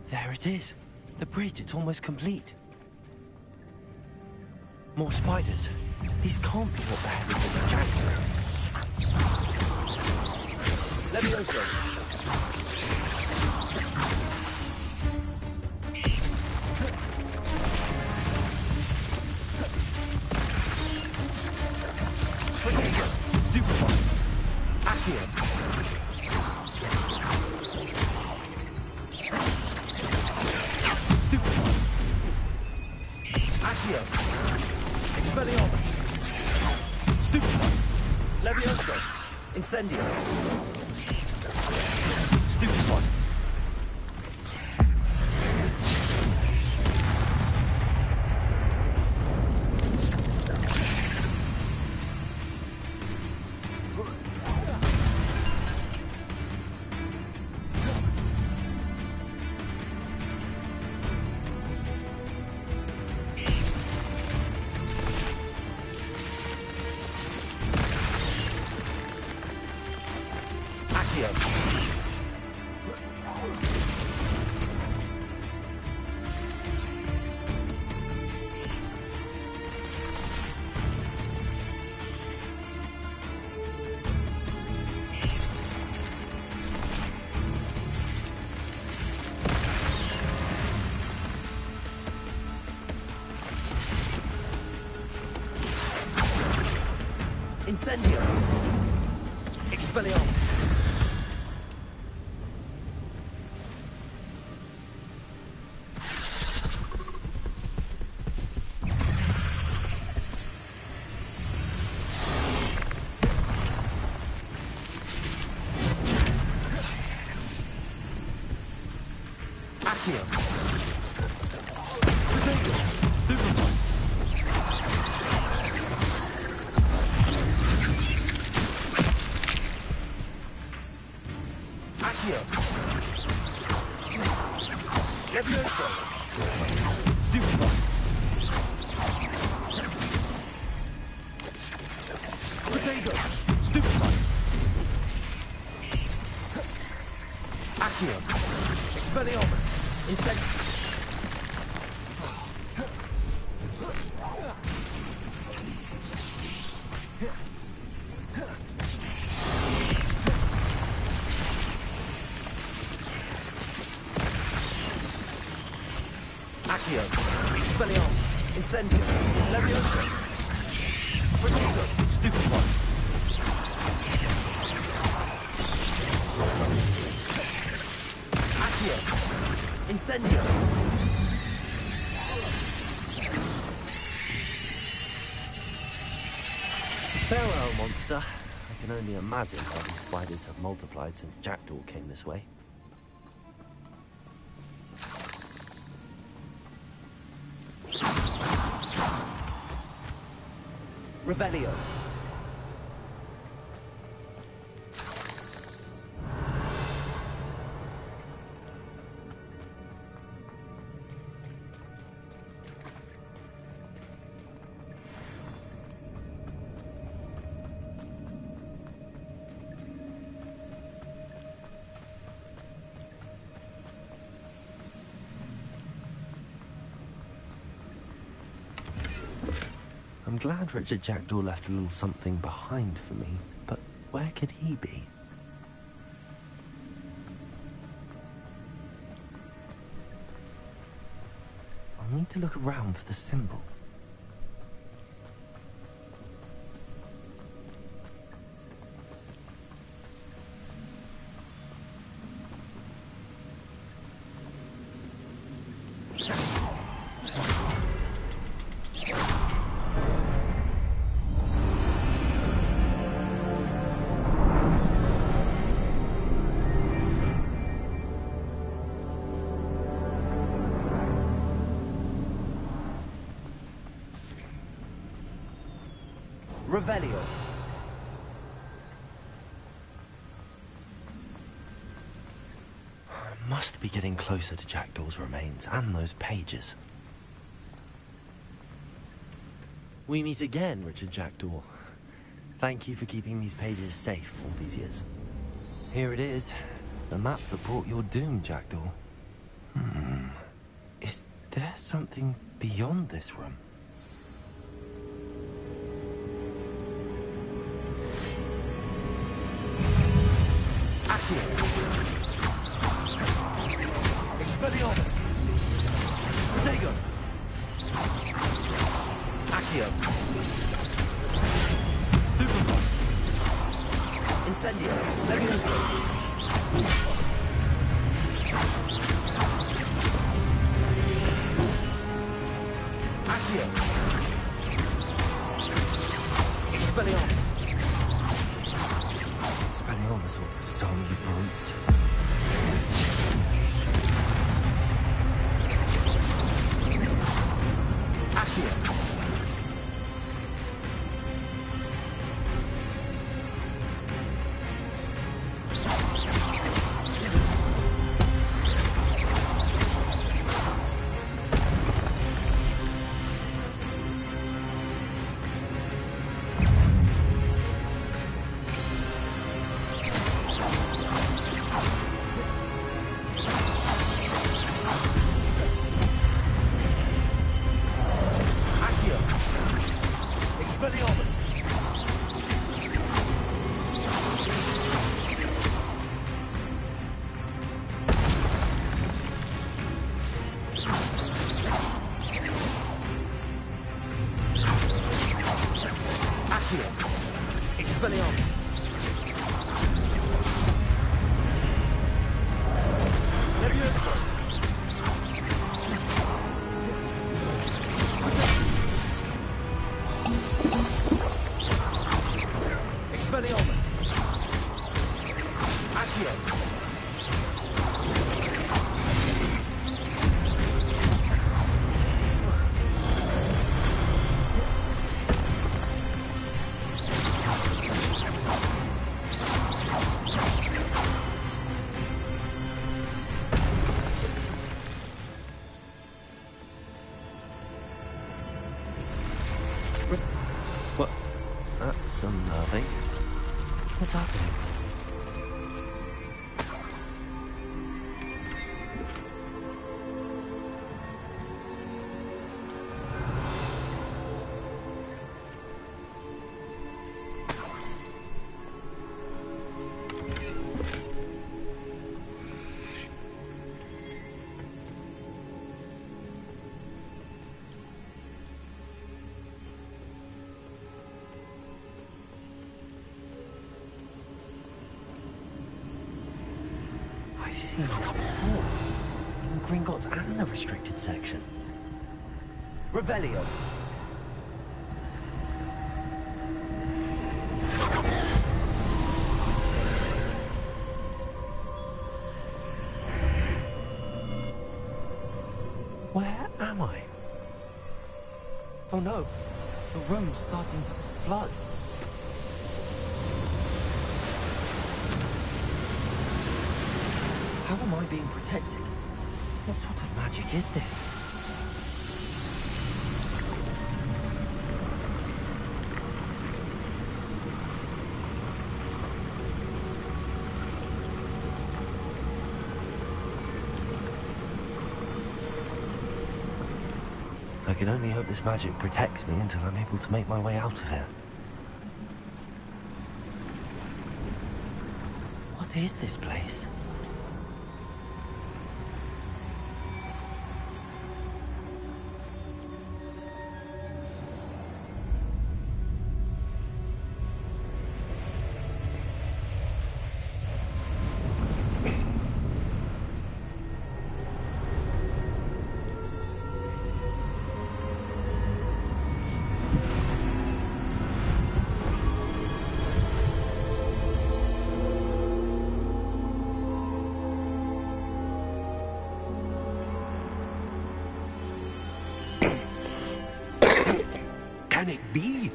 There it is. The bridge, it's almost complete. More spiders. These can't be what the hell is in the tractor. Levioso. Stupefy. Accio. Accio. Expelliarmus. Stupefy. Levioso. Incendio. Stupefy. Incendio. Expelliarmus. Accio. Potato. Stupefy. Accio. Levioso. Stupefy. Potato. Stupefy. Accio. Expelliarmus. Incendio. Accio. Expelliarmus. Incendio. Levioso. Potato. Stupefy. Accio. Incendio. Farewell, monster. I can only imagine how these spiders have multiplied since Jackdaw came this way. Revelio. I'm glad Richard Jackdaw left a little something behind for me, but where could he be? I'll need to look around for the symbol. Revelio. Must be getting closer to Jackdaw's remains and those pages. We meet again, Richard Jackdaw. Thank you for keeping these pages safe all these years. Here it is, the map that brought your doom, Jackdaw. Is there something beyond this room? Expelliarmus! Protego! Accio! Stupefy! Incendio! Levioso! Accio! Expelliarmus! Expelliarmus ought to disarm you brutes. Expelliarmus! Levioso! Expelliarmus! Accio! What? That's unnerving. What's happening? I've seen this before. In Gringotts and the restricted section. Revelio! Where am I? Oh no, the room's starting to flood. How am I being protected? What sort of magic is this? I can only hope this magic protects me until I'm able to make my way out of here. What is this place? Can it be?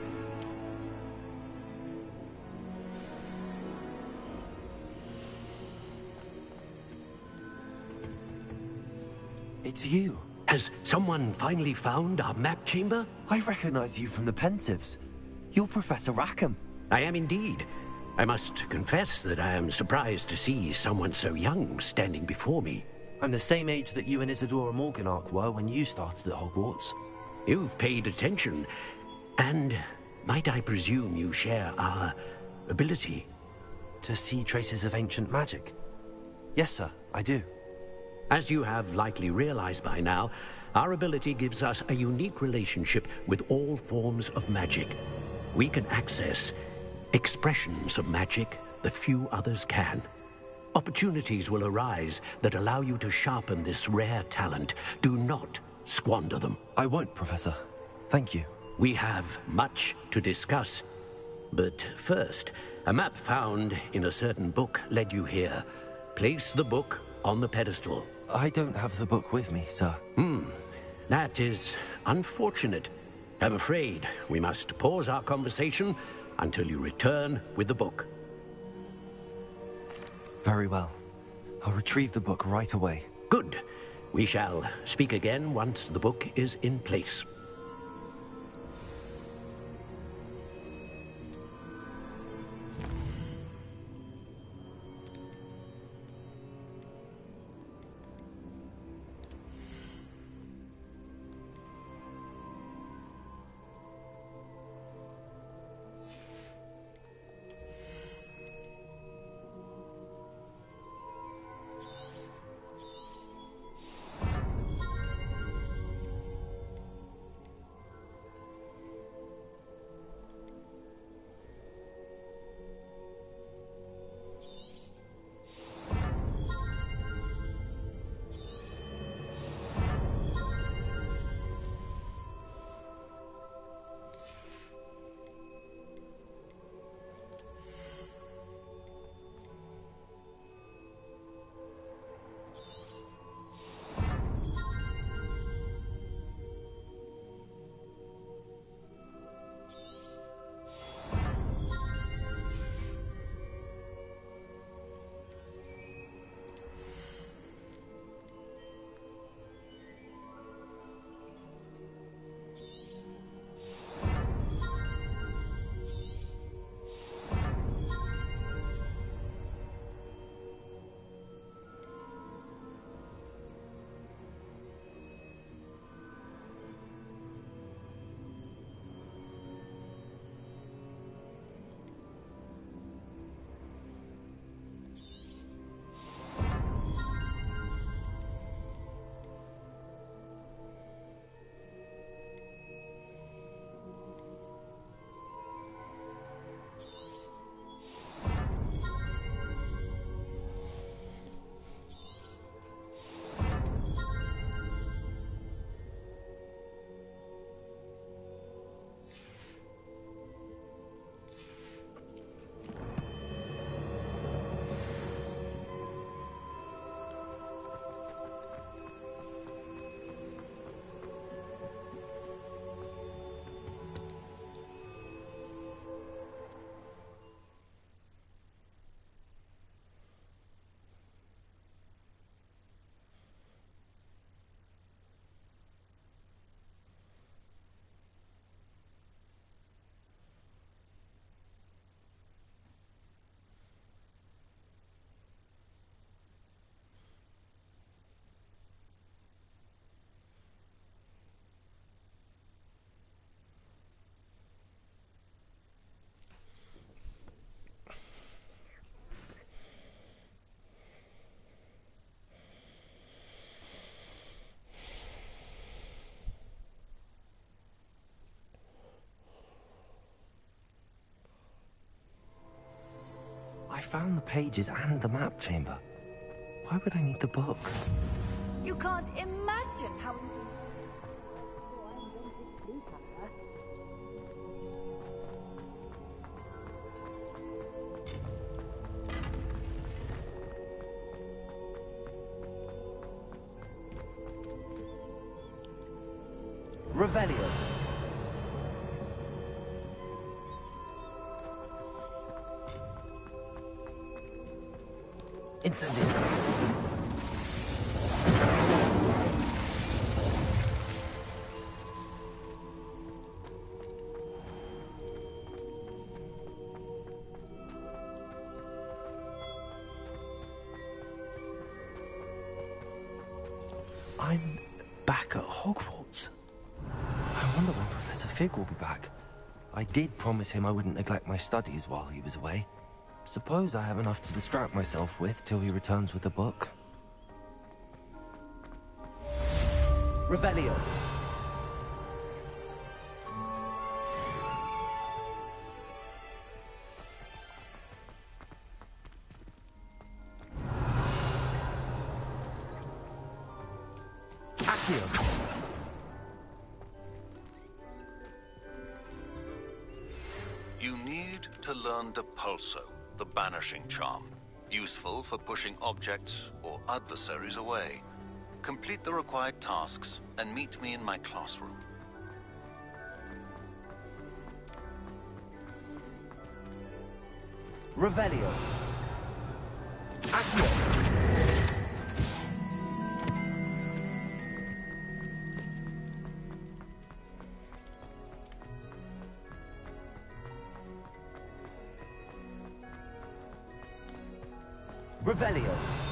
It's you. Has someone finally found our map chamber? I recognize you from the Pensives. You're Professor Rackham. I am indeed. I must confess that I am surprised to see someone so young standing before me. I'm the same age that you and Isadora Morganark were when you started at Hogwarts. You've paid attention. And might I presume you share our ability? To see traces of ancient magic? Yes, sir, I do. As you have likely realized by now, our ability gives us a unique relationship with all forms of magic. We can access expressions of magic that few others can. Opportunities will arise that allow you to sharpen this rare talent. Do not squander them. I won't, Professor. Thank you. We have much to discuss. But first, a map found in a certain book led you here. Place the book on the pedestal. I don't have the book with me, sir. That is unfortunate. I'm afraid we must pause our conversation until you return with the book. Very well. I'll retrieve the book right away. Good. We shall speak again once the book is in place. found the pages and the map chamber. Why would I need the book? You can't imagine how... Revelio. Incendio. I'm back at Hogwarts. I wonder when Professor Fig will be back. I did promise him I wouldn't neglect my studies while he was away. Suppose I have enough to distract myself with till he returns with the book. Revelio. Accio. You need to learn Depulso, the banishing charm. Useful for pushing objects or adversaries away. Complete the required tasks and meet me in my classroom. Revelio. Accio. Revelio.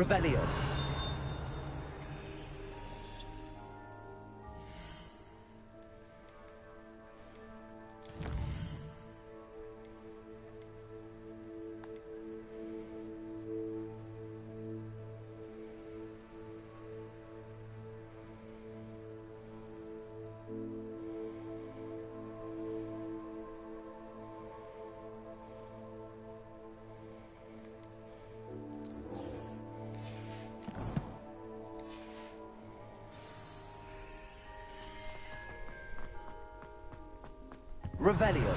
Revelio. Revelio.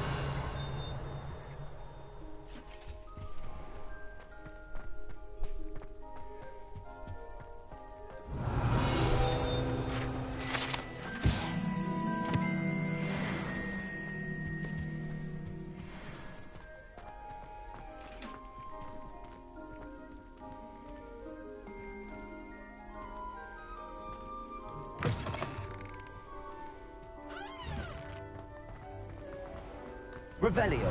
Revelio.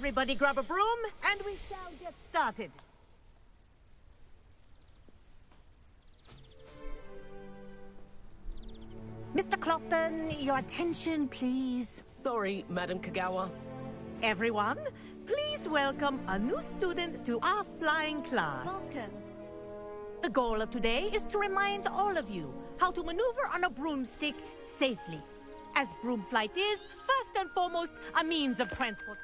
Everybody grab a broom, and we shall get started. Mr. Clopton, your attention, please. Sorry, Madam Kagawa. Everyone, please welcome a new student to our flying class. Welcome. The goal of today is to remind all of you how to maneuver on a broomstick safely, as broom flight is, first and foremost, a means of transport.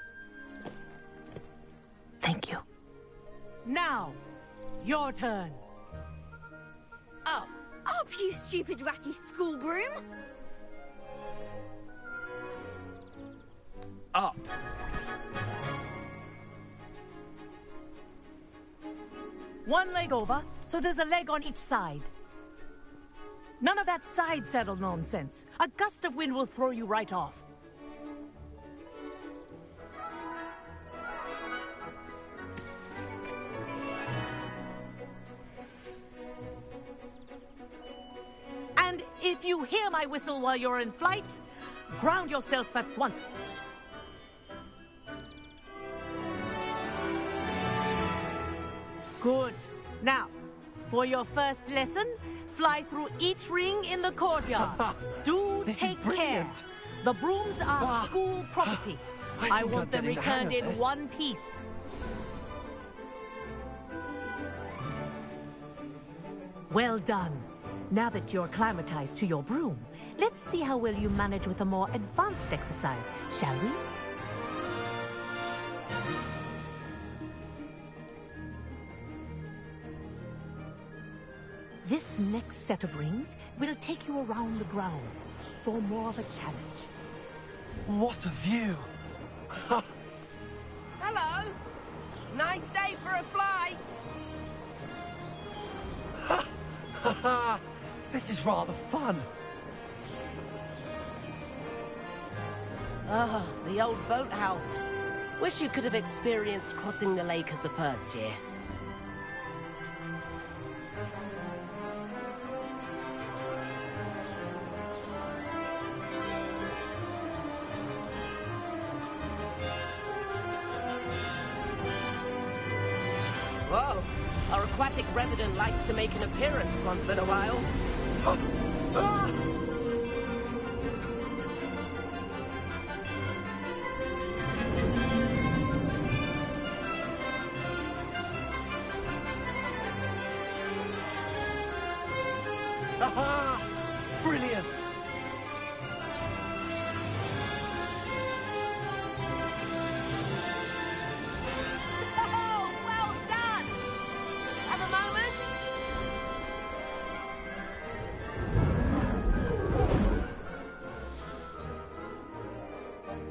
Thank you. Now, your turn. Up, you stupid ratty school broom! Up! One leg over, so there's a leg on each side. None of that side saddle nonsense. A gust of wind will throw you right off. And if you hear my whistle while you're in flight, ground yourself at once. Good. Now, for your first lesson, fly through each ring in the courtyard. Do take care. The brooms are school property. I want them returned in one piece. Well done. Now that you're acclimatized to your broom, let's see how well you manage with a more advanced exercise, shall we? This next set of rings will take you around the grounds for more of a challenge. What a view! Hello! Nice day for a flight! This is rather fun. Ah, the old boathouse. Wish you could have experienced crossing the lake as a first year. Whoa! Our aquatic resident likes to make an appearance once in a while. Aha! Brilliant! Oh, well done! Have a moment?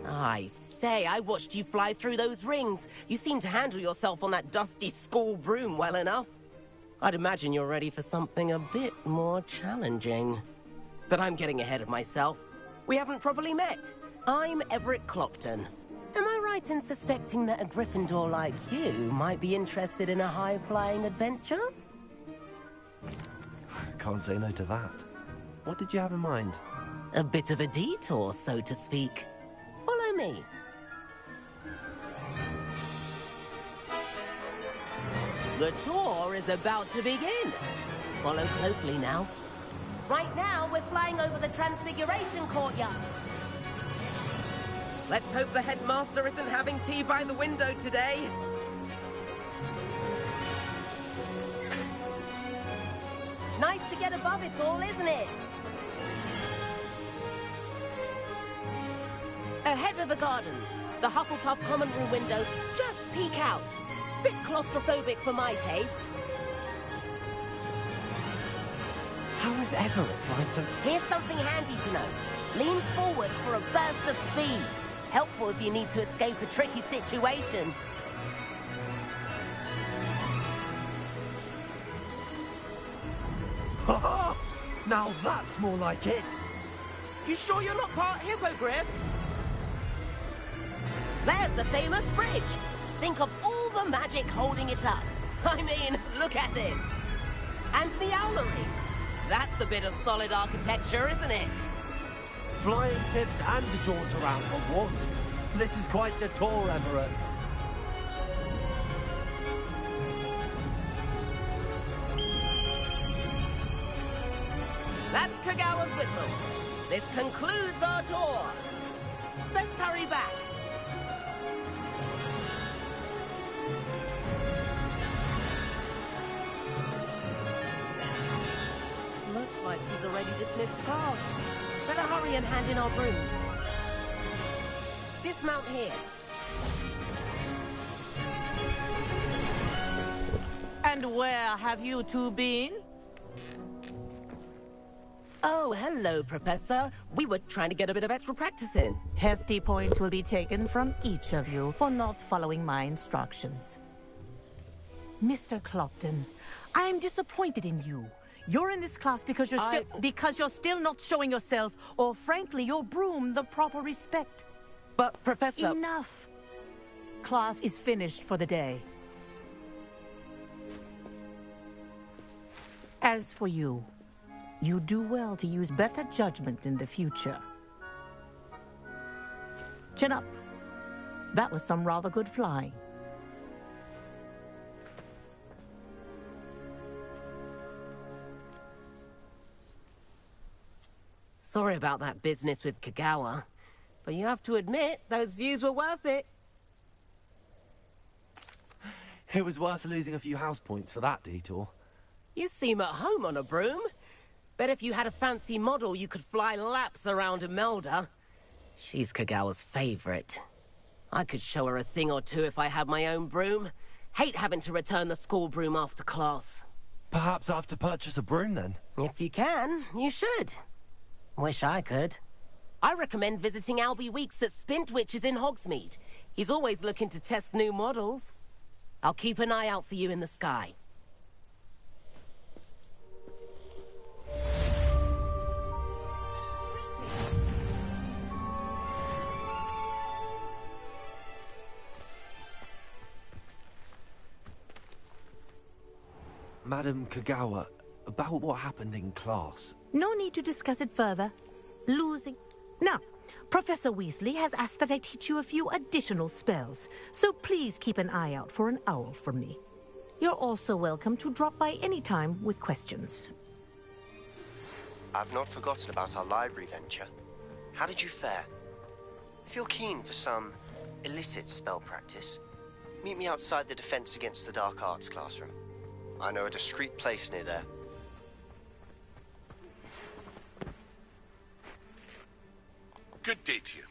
I say, I watched you fly through those rings. You seem to handle yourself on that dusty school broom well enough. I'd imagine you're ready for something a bit more challenging. But I'm getting ahead of myself. We haven't properly met. I'm Everett Clopton. Am I right in suspecting that a Gryffindor like you might be interested in a high-flying adventure? Can't say no to that. What did you have in mind? A bit of a detour, so to speak. Follow me. The tour is about to begin. Follow closely now. Right now, we're flying over the Transfiguration Courtyard. Let's hope the headmaster isn't having tea by the window today. Nice to get above it all, isn't it? Ahead of the gardens, the Hufflepuff common room windows just peek out. Bit claustrophobic for my taste. How is Everett flying so... Here's something handy to know. Lean forward for a burst of speed. Helpful if you need to escape a tricky situation. Ha! Now that's more like it. You sure you're not part Hippogriff? There's the famous bridge. Think of all the magic holding it up. I mean, look at it. And Meowlery. That's a bit of solid architecture, isn't it? Flying tips and a jaunt around Hogwarts. This is quite the tour, Everett. That's Kagawa's whistle. This concludes our tour. Best hurry back. Looks like she's already dismissed class. Better hurry and hand in our brooms. Dismount here. And where have you two been? Oh, hello, Professor. We were trying to get a bit of extra practice in. Hefty points will be taken from each of you for not following my instructions. Mr. Clopton, I'm disappointed in you. You're in this class because you're still not showing yourself, or frankly, your broom the proper respect. But, Professor... Enough! Class is finished for the day. As for you, you do well to use better judgment in the future. Chin up. That was some rather good flying. Sorry about that business with Kagawa, but you have to admit, those views were worth it. It was worth losing a few house points for that detour. You seem at home on a broom. Bet if you had a fancy model, you could fly laps around Imelda. She's Kagawa's favorite. I could show her a thing or two if I had my own broom. Hate having to return the school broom after class. Perhaps I have to purchase a broom then? If you can, you should. Wish I could. I recommend visiting Albie Weeks at Spintwitches in Hogsmeade. He's always looking to test new models. I'll keep an eye out for you in the sky. Madam Kagawa, about what happened in class. No need to discuss it further. Losing. Now, Professor Weasley has asked that I teach you a few additional spells, so please keep an eye out for an owl from me. You're also welcome to drop by any time with questions. I've not forgotten about our library venture. How did you fare? If you're keen for some illicit spell practice, meet me outside the Defense Against the Dark Arts classroom. I know a discreet place near there. Good day to you.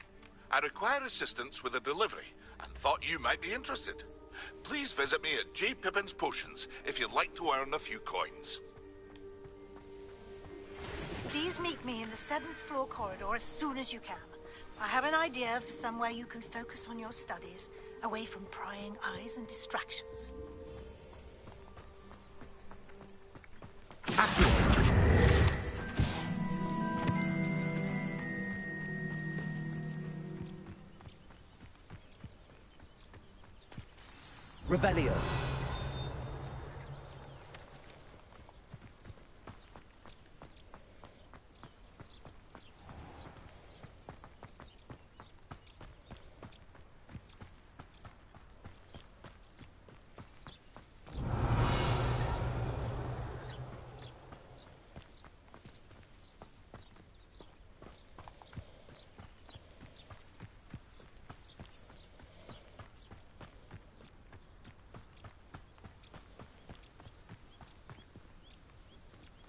I require assistance with a delivery and thought you might be interested. Please visit me at J. Pippin's Potions if you'd like to earn a few coins. Please meet me in the 7th floor corridor as soon as you can. I have an idea for somewhere you can focus on your studies, away from prying eyes and distractions. Revelio.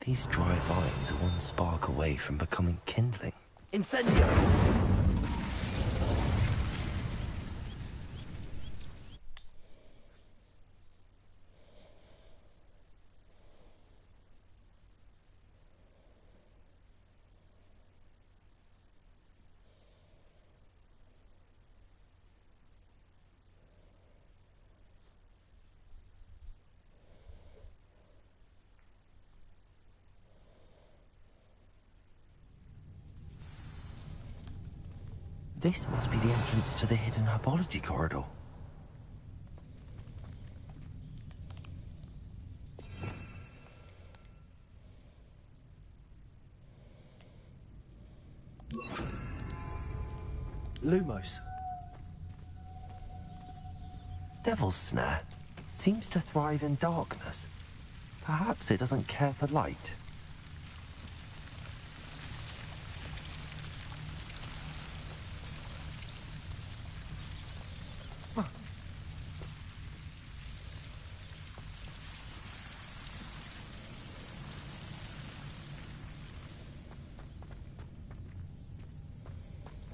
These dry vines are one spark away from becoming kindling. Incendio! This must be the entrance to the hidden herbology corridor. Lumos. Devil's Snare seems to thrive in darkness. Perhaps it doesn't care for light.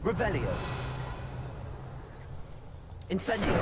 Revelio. Incendio.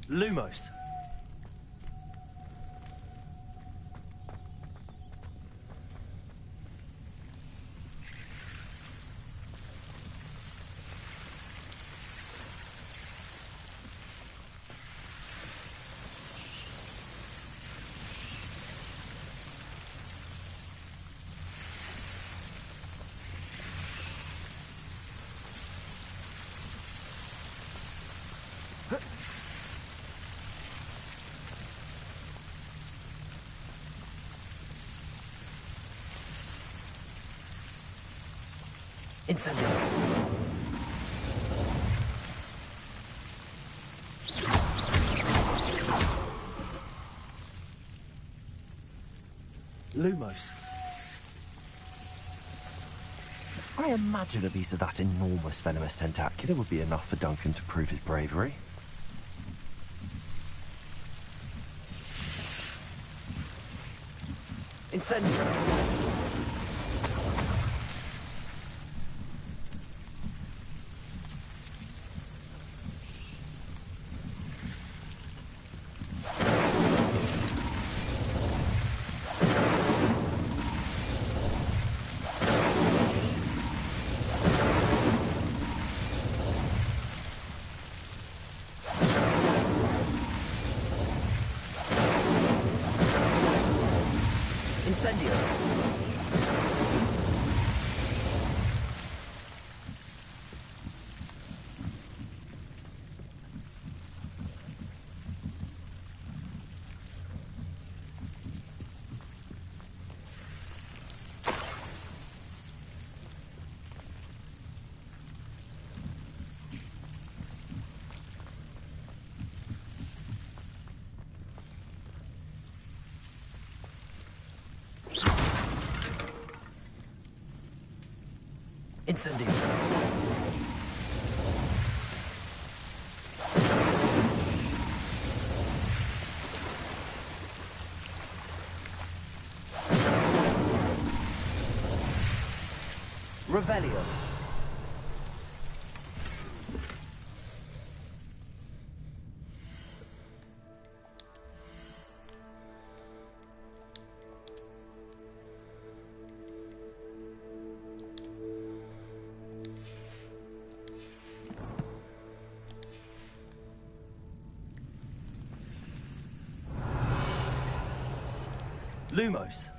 Lumos. Incendio. Lumos. I imagine a piece of that enormous venomous tentacular would be enough for Duncan to prove his bravery. Incendio. Incendio. Incendio. Revelio. Lumos.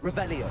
Revelio.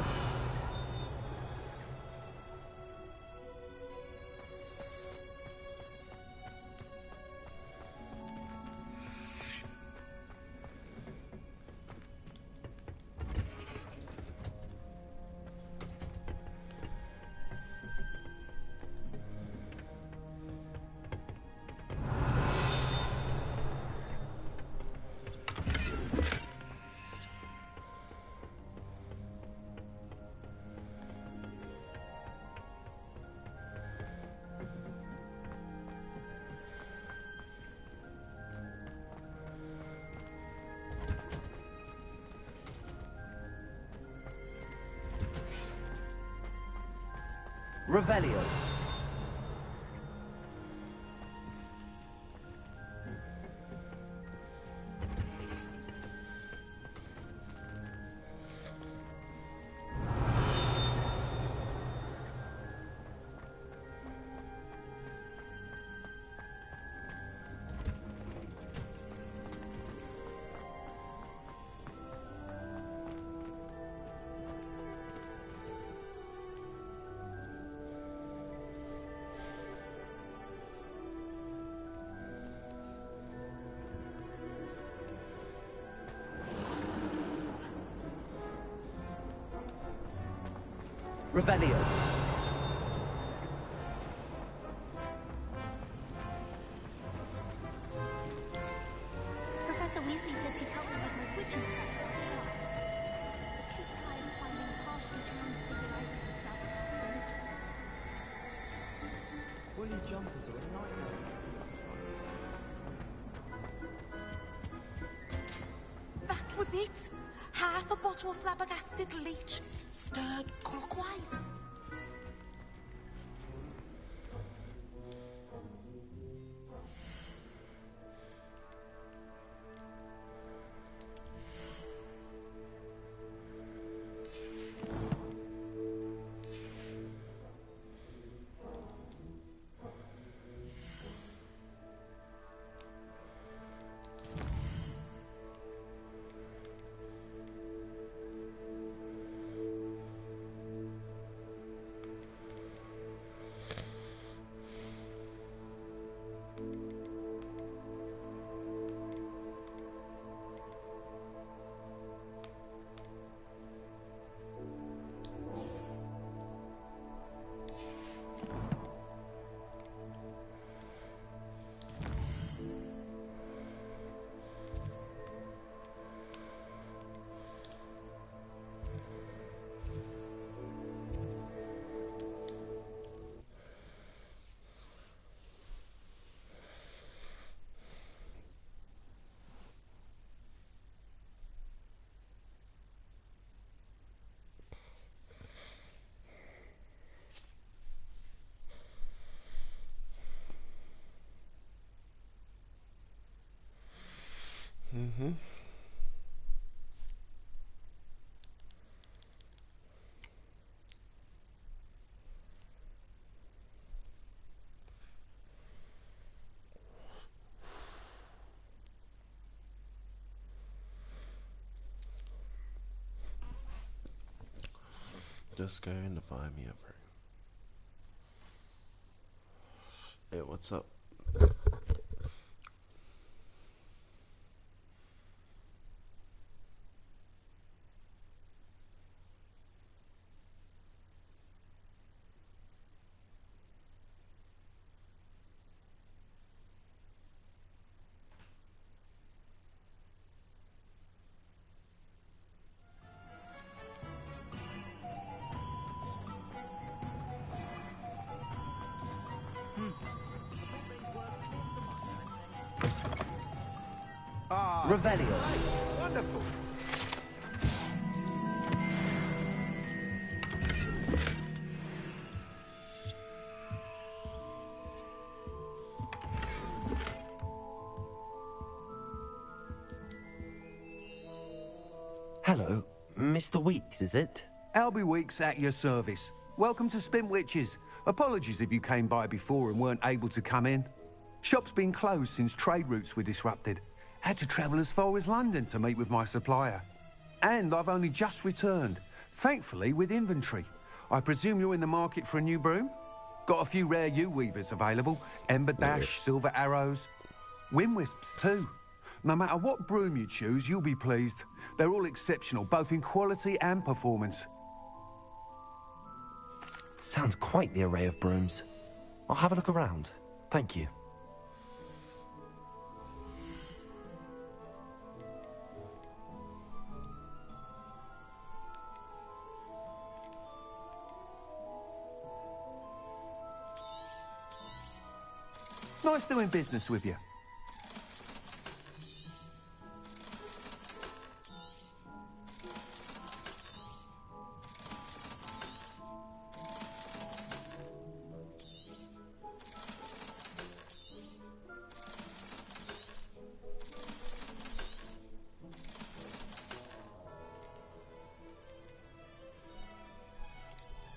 Revelio. Revelio. Professor Weasley said she'd help me with my switching spells after class. But she's tired of finding partially transfigured items throughout the classroom. Woolly jumpers are a nightmare. That was it! Half a bottle of flabbergasted leech, stirred clockwise. Mm-hmm. Just going to buy me a brew. Hey, what's up? Revelio. Wonderful. Hello, Mr. Weeks, is it? Albie Weeks at your service. Welcome to Spintwitches. Apologies if you came by before and weren't able to come in. Shop's been closed since trade routes were disrupted. Had to travel as far as London to meet with my supplier. And I've only just returned. Thankfully, with inventory. I presume you're in the market for a new broom? Got a few rare yew-weavers available. Ember Dash, Silver Arrows. Wind Wisps, too. No matter what broom you choose, you'll be pleased. They're all exceptional, both in quality and performance. Sounds quite the array of brooms. I'll have a look around. Thank you. Nice doing business with you.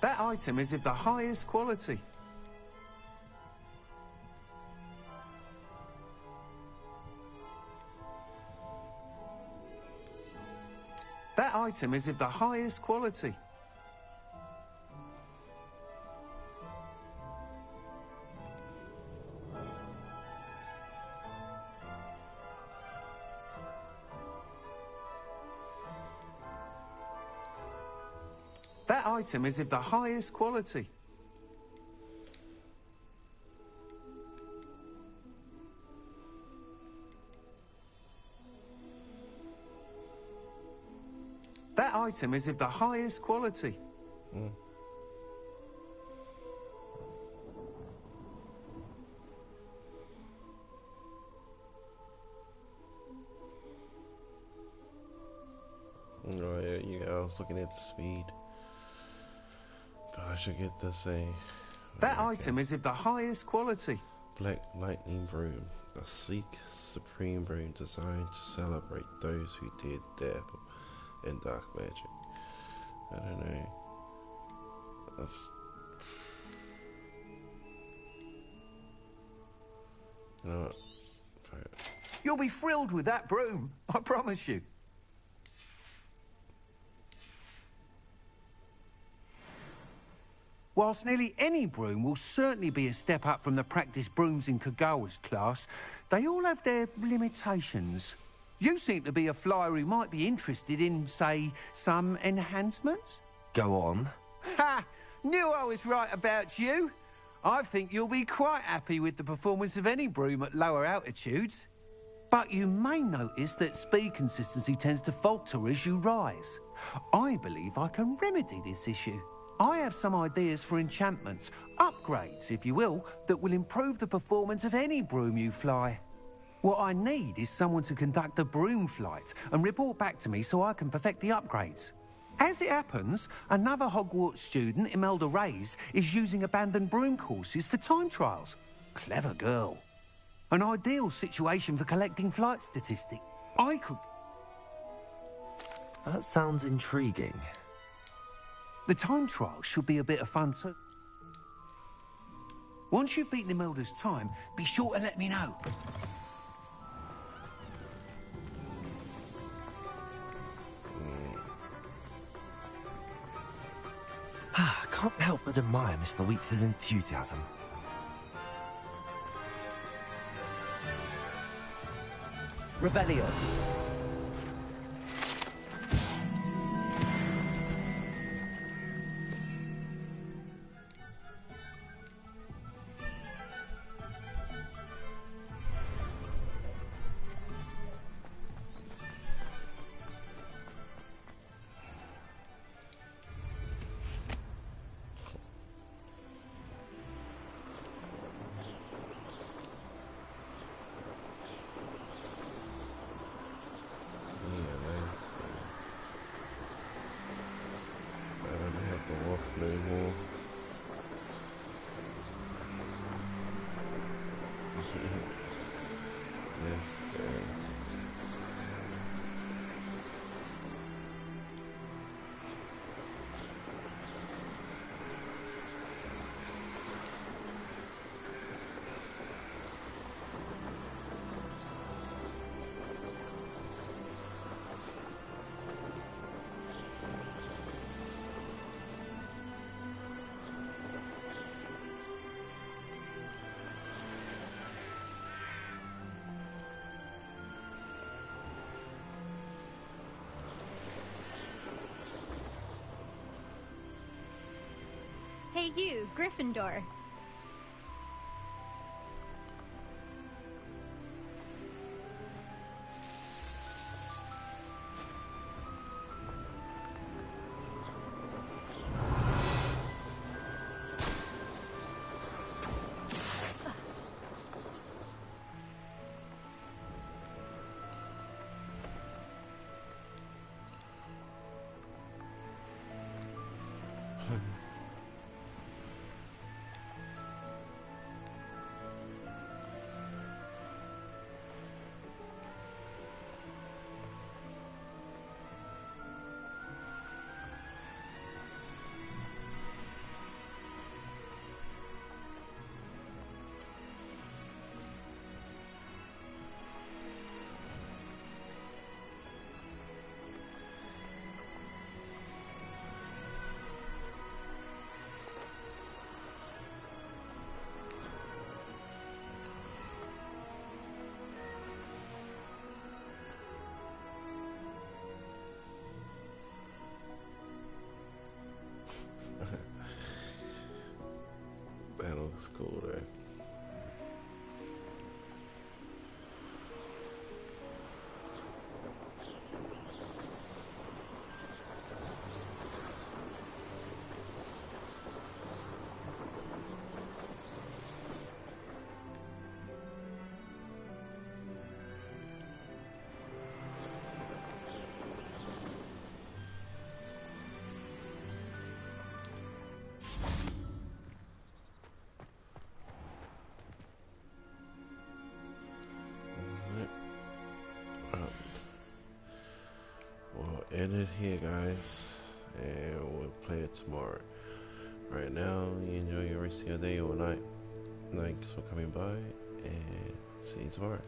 That item is of the highest quality. That item is of the highest quality. That item is of the highest quality. That item is of the highest quality. Oh yeah, I was looking at the speed. But I should get this That item is of the highest quality. Black Lightning Broom, a sleek, supreme broom designed to celebrate those who did dabble in dark magic. I don't know. You know what? You'll be thrilled with that broom, I promise you. Whilst nearly any broom will certainly be a step up from the practice brooms in Kagawa's class, they all have their limitations. You seem to be a flyer who might be interested in, say, some enhancements? Go on. Ha! Knew I was right about you. I think you'll be quite happy with the performance of any broom at lower altitudes. But you may notice that speed consistency tends to falter as you rise. I believe I can remedy this issue. I have some ideas for enchantments, upgrades, if you will, that will improve the performance of any broom you fly. What I need is someone to conduct a broom flight and report back to me so I can perfect the upgrades. As it happens, another Hogwarts student, Imelda Reyes, is using abandoned broom courses for time trials. Clever girl. An ideal situation for collecting flight statistics. I could... That sounds intriguing. The time trial should be a bit of fun too. Once you've beaten Imelda's time, be sure to let me know. Can't help but admire Mr. Weeks' enthusiasm. Revelio. Hey you, Gryffindor. That looks cool there. We'll end it here, guys, and we'll play it tomorrow. Right now, you enjoy your rest of your day or night. Thanks for coming by, and see you tomorrow.